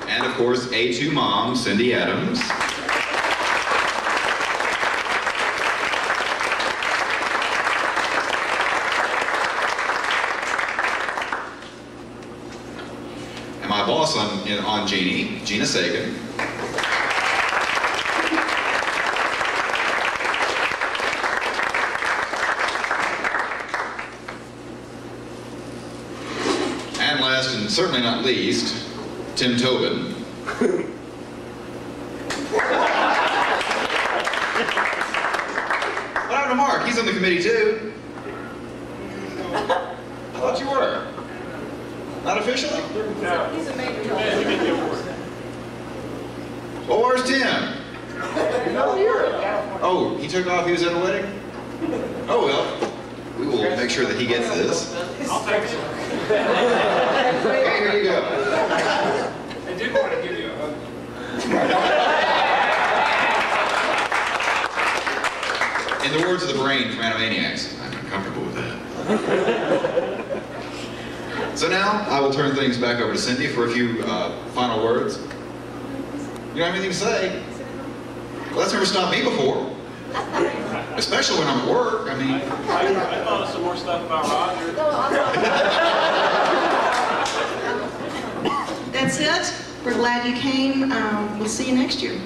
And of course, A2 mom, Cindy Adams. My boss on Gina Saikin. And last and certainly not least, Tim Tobin. What happened to Mark? He's on the committee too. I thought you were. Not officially? No. He's a major help. Well, where's Tim? Oh, he took off, he was at a wedding? Oh, well, we will make sure that he gets this. I'll take it. Okay, here you go. I did want to give you a hug. In the words of the brain from Animaniacs, I'm uncomfortable with that. So now, I will turn things back over to Cindy for a few final words. You don't have anything to say? Well, that's never stopped me before. Especially when I'm at work, I mean. I thought of some more stuff about Roger. That's it. We're glad you came. We'll see you next year.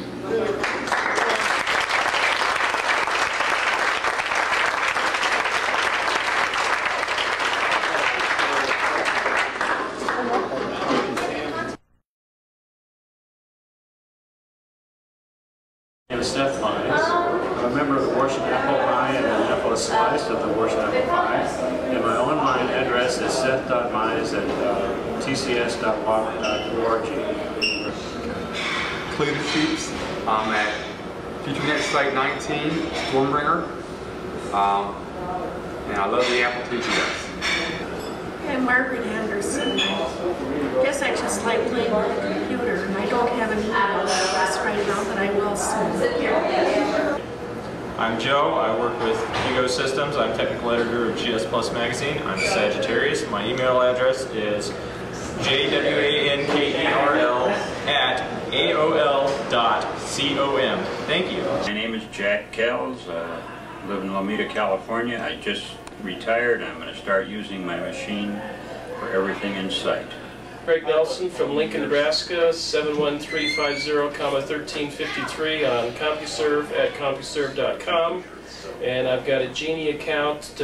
Mine is at tcs.wagner.org. Clay the Sheeps. I'm at FeatureNet Site 19, Stormbringer. And I love the Apple II GS. I'm Margaret Anderson. I guess I just like playing on the computer, and I don't have an email address right now, but I will soon. I'm Joe. I work with Ego Systems. I'm technical editor of GS Plus magazine. I'm a Sagittarius. My email address is jwankerl@aol.com. Thank you. My name is Jack Kells. I live in Alameda, California. I just retired. I'm going to start using my machine for everything in sight. Craig Nelson from Lincoln, Nebraska, 71350,1353 on CompuServe at CompuServe.com. And I've got a Genie account,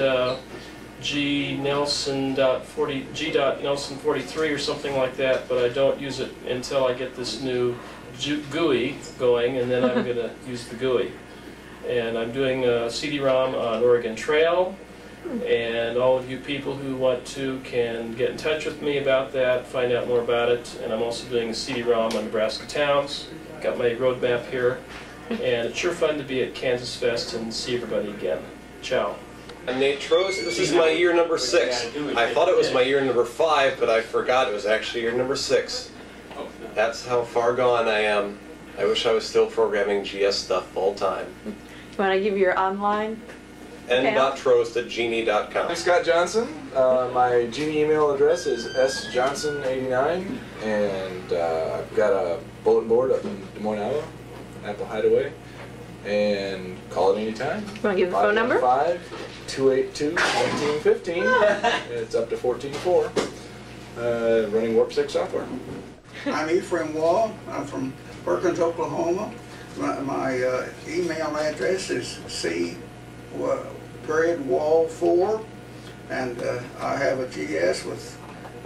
G.Nelson43 or something like that, but I don't use it until I get this new GUI going, and then I'm going to use the GUI. And I'm doing a CD-ROM on Oregon Trail. And all of you people who want to can get in touch with me about that, find out more about it. And I'm also doing a CD-ROM on Nebraska towns. Got my roadmap here. And it's sure fun to be at KansasFest and see everybody again. Ciao. I'm Nate Trost. This is my year number 6. I thought it was my year number 5, but I forgot it was actually year number 6. That's how far gone I am. I wish I was still programming GS stuff full time. You want to give your online? n.trost@genie.com. I'm Scott Johnson. My Genie email address is sjohnson89, and I've got a bulletin board up in Des Moines, Iowa, Apple Hideaway, and call it anytime. You want to give the phone number? 552-1915. It's up to 14.4. Running Warp 6 software. I'm Ephraim Wall. I'm from Perkins, Oklahoma. My email address is C_wall4, and I have a GS with,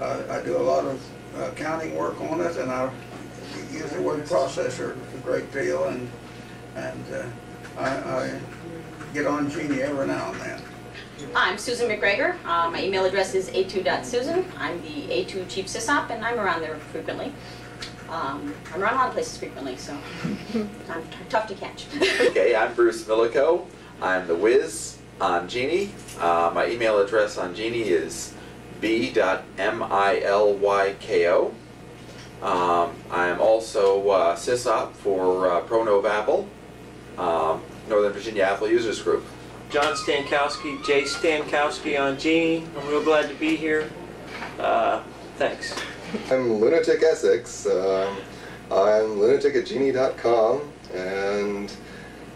I do a lot of accounting work on it, and I use the word processor a great deal, and I get on Genie every now and then. I'm Susan McGregor. My email address is a2.susan. I'm the A2 Chief SysOp, and I'm around there frequently. I'm around a lot of places frequently, so I'm tough to catch. Okay, I'm Bruce Milyko. I'm the Wiz on Genie. My email address on Genie is b.milyko. I'm also SysOp for ProNov Apple, Northern Virginia Apple Users Group. John Stankowski, Jay Stankowski on Genie. I'm real glad to be here. Thanks. I'm Lunatic Essex. I'm lunatic@genie.com, and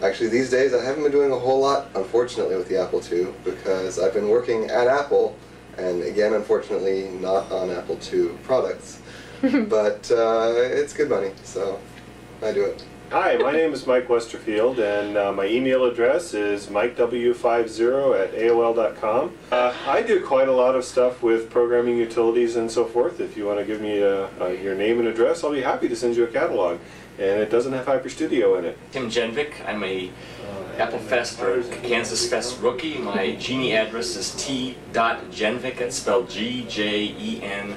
actually these days I haven't been doing a whole lot, unfortunately, with the Apple II, because I've been working at Apple, and again, unfortunately, not on Apple II products. But it's good money, so I do it. Hi, my name is Mike Westerfield, and my email address is mikew50@aol.com. I do quite a lot of stuff with programming utilities and so forth. If you want to give me your name and address, I'll be happy to send you a catalog. And it doesn't have HyperStudio in it. Tim Gjenvick. I'm a Apple Fest or KansasFest rookie. My Genie address is t.gjenvick. It's spelled Gjenvick,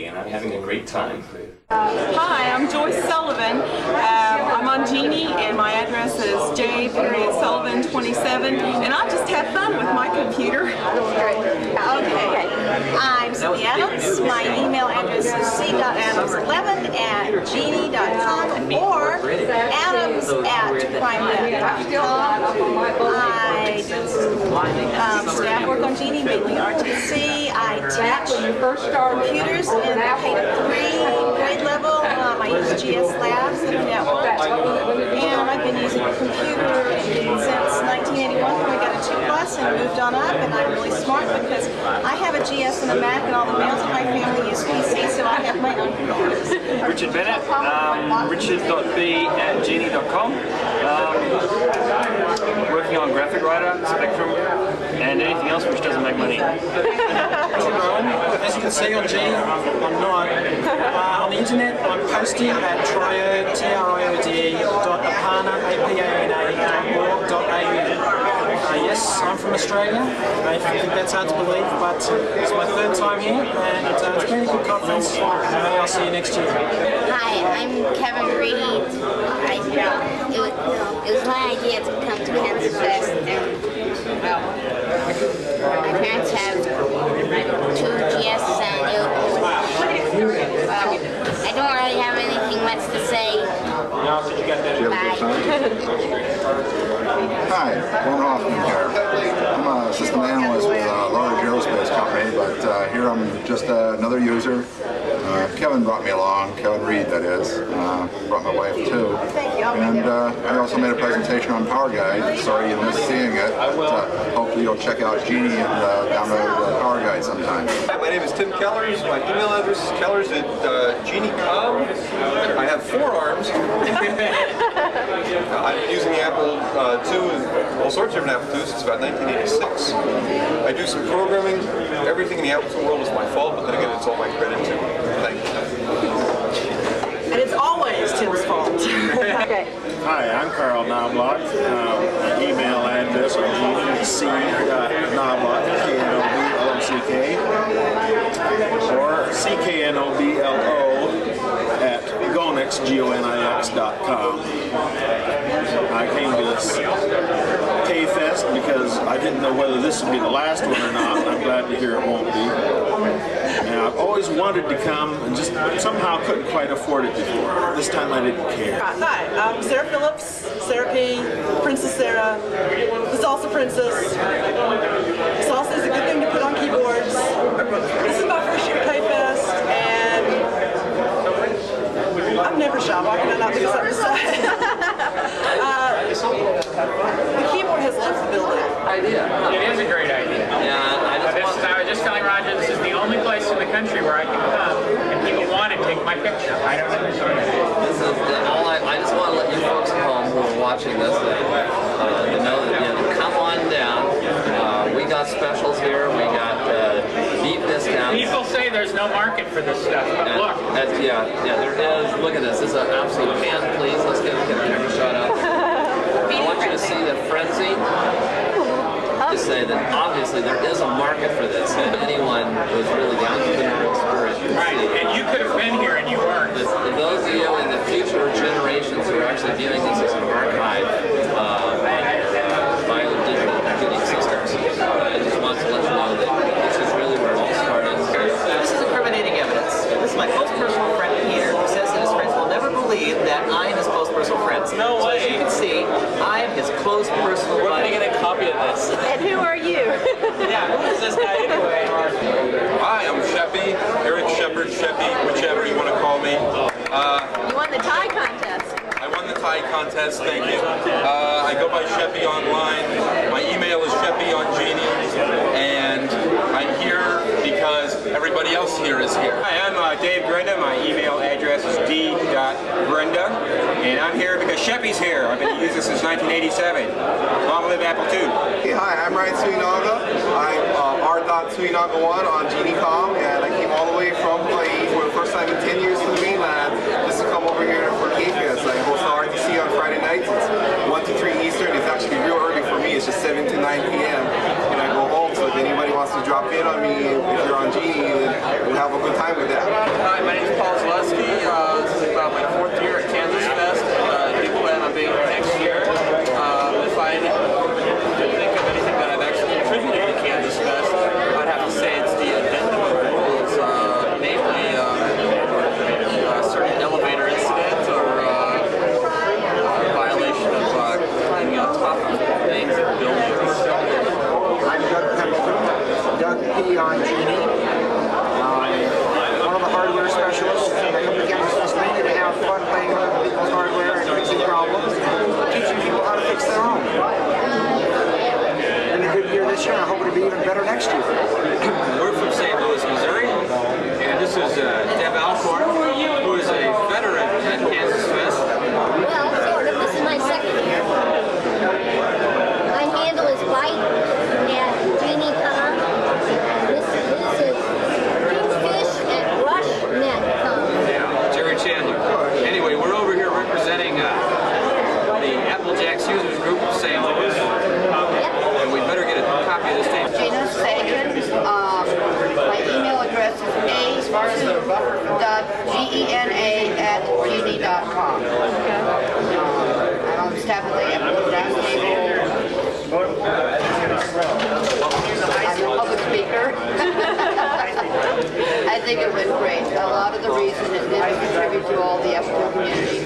and I'm having a great time. Hi, I'm Joyce Sullivan. I'm on Genie, and my address is j.sullivan27, and I just have fun with my computer. Okay. I'm Cindy Adams. My email address is c.adams11@genie.com or adams@primenet.com. I do staff work on Genie, mainly RTC. I teach computers in the K-3 grade level. I use GS Labs and network. And I've been using a computer since 1981 when we got a 2+ and moved on up. And I'm really smart because I have a GS and a Mac, and all the males in my family use PC, so I have my own computers. Richard Bennett, richard.b@genie.com. Working on Graphic Writer, Spectrum, and anything else which doesn't make money. As you can see on Genie, I'm not. On the internet, I'm posting at triode, triod.apana.org.au. Yes, Joyce. I'm from Australia. I think that's hard to believe, but it's my 3rd time here, and it's been a good conference, and I'll see you next year. Hi, I'm Kevin Reed. It was my idea to come to KansasFest, and my parents have 2 GSs and I don't really have anything much to say. Bye. Hi, Ron Hoffman here. I'm a system analyst with a large aerospace company, but here I'm just another user. Kevin brought me along, Kevin Reed that is, brought my wife too. And I also made a presentation on Power Guide. Sorry you missed seeing it, but hopefully you'll check out Gina and download the Power Guide sometime. Hi, my name is Tim Kellers. My email address is kellers@genie.com. I have 4 arms. I've been using the Apple II and all sorts of different Apple IIs since about 1986. I do some programming. Everything in the Apple II world is my fault, but then again, it's all my credit too. Thank you. And it's always Tim's fault. Okay. Hi, I'm Carl Knoblock. My email address is c.knoblock, K-N-O-B-L-O-C-K, or C-K-N-O-B-L-O at gonix.com. I came to this K-Fest because I didn't know whether this would be the last one or not. I'm glad to hear it won't be. And I've always wanted to come and just somehow couldn't quite afford it before. This time I didn't care. Hi, I'm Sarah Phillips, Sarah P, Princess Sarah, the Salsa Princess. Salsa is a good thing to put on keyboards. This is my first year at K-Fest, and I've never shot walking and not doing something to say. The keyboard has left the building. Idea. It is a great idea. Yeah, I was just telling Roger this is the only place in the country where I can come and people want to take my picture. I don't understand. This is I just want to let you folks at home who are watching this to know that come on down. We got specials here. We got deep discounts. People say there's no market for this stuff, but look. Yeah, there is. Look at this. This is an absolute pan, please. Let's get a shot out. I want you to see the frenzy. To say that obviously there is a market for this, and anyone who's really the entrepreneurial spirit. Right, and you could have been here and you weren't. For those of you in the future generations who are actually viewing this as an archive, bio-digital computing systems, I just want to let you know that this is really where it all started. This is incriminating evidence. This is my close personal friend Peter, who says that his friends will never believe that I am his close personal friends. No way. So as you can see, I am his close personal buddy. We're going to get a copy of this. And who are you? Yeah, who is this guy anyway? Hi, I'm Sheppy, Eric Shepard, Sheppy, whichever you want to call me. You won the tie contest. I won the tie contest, thank you. I go by Sheppy online. My email is sheppyongenie, and I'm here because everybody else here is here. Hi, I'm Dave Brenda. My email address is d.brenda, and I'm here because Sheppy's here. I've been using this since 1987. Long live Apple II. Hey, hi, I'm Ryan Suenaga. I'm r.suenaga1 on Genie.com, and I came all the way from Hawaii for the first time in 10 years to the mainland just to come over here for K-Fest. I host the RTC on Friday nights. It's 1 to 3 Eastern. It's actually real early for me. It's just 7 to 9 p.m. and I go home. So if anybody wants to drop in on me, if you're on Genie, then we'll have a good time with that. Hi, my name is Paul Zaleski. This is about my 4th year at KansasFest. I do plan on being here next year. If I think of anything that I've actually contributed to KansasFest, I'd have to say it's the addendum of rules, namely a certain elevator incident or violation of climbing on top of things in buildings. I'm Doug Pendleton, Doug P. on Genie. One of the hardware specialists. I come to KansasFest mainly to have fun playing with other people's hardware and fixing problems, teaching people how to fix their own. Been a good year this year, and I hope it'll be even better next year. We're from St. Louis, Missouri, and this is Deb Alcorn, who is a veteran at KansasFest. Well, sort of. This is my 2nd year. My handle is Bite at Genie.com. This is Kingfish at Rushnet.com. Yeah, Jerry Chandler. Anyway, we're over here representing the Applejacks Users Group of St. Louis, and we better dna@genie.com. And I'm definitely at the desk table. I'm a public speaker. I think it went great. A lot of the reason it did contribute to all the F2 community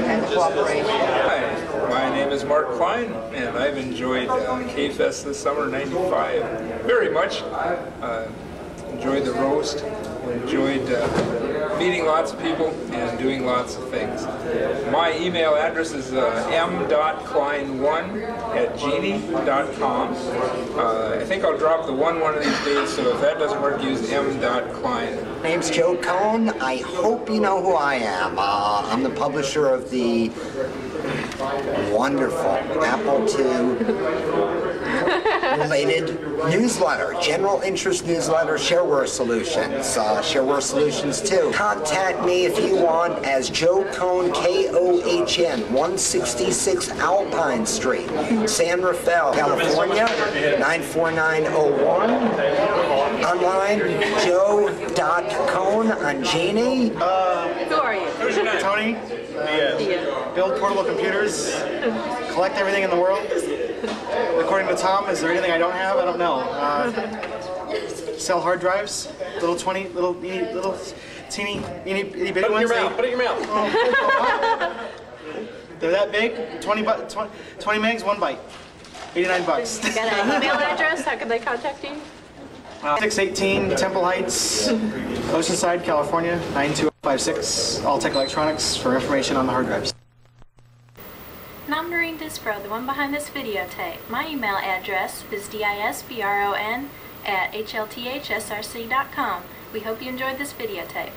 and the cooperation. Hi, my name is Mark Cline, and I've enjoyed KFest this summer, '95, very much. Enjoyed the roast, enjoyed meeting lots of people and doing lots of things. My email address is m.cline1@genie.com. I think I'll drop the one of these days, so if that doesn't work, use m.cline. My name's Joe Cohn. I hope you know who I am. I'm the publisher of the wonderful Apple II related newsletter, general interest newsletter, Shareware Solutions. Shareware Solutions 2. Contact me if you want as Joe Cohn, K-O-H-N, 166 Alpine Street, San Rafael, California, 94901. Online, joe.cohn on Genie. Who are you? Tony. Diaz. Build portable computers. Collect everything in the world. According to Tom, is there anything I don't have? I don't know. Sell hard drives. Little teeny bitty ones. Put it in your mouth. Put it in your mouth. They're that big. 20 megs, 1 byte. $89. You got an email address? How can they contact you? 618 Temple Heights, Oceanside, California, 92056. All Tech Electronics for information on the hard drives. And I'm Noreen Disbrow, the one behind this videotape. My email address is disbron@hlthsrc.com. We hope you enjoyed this videotape.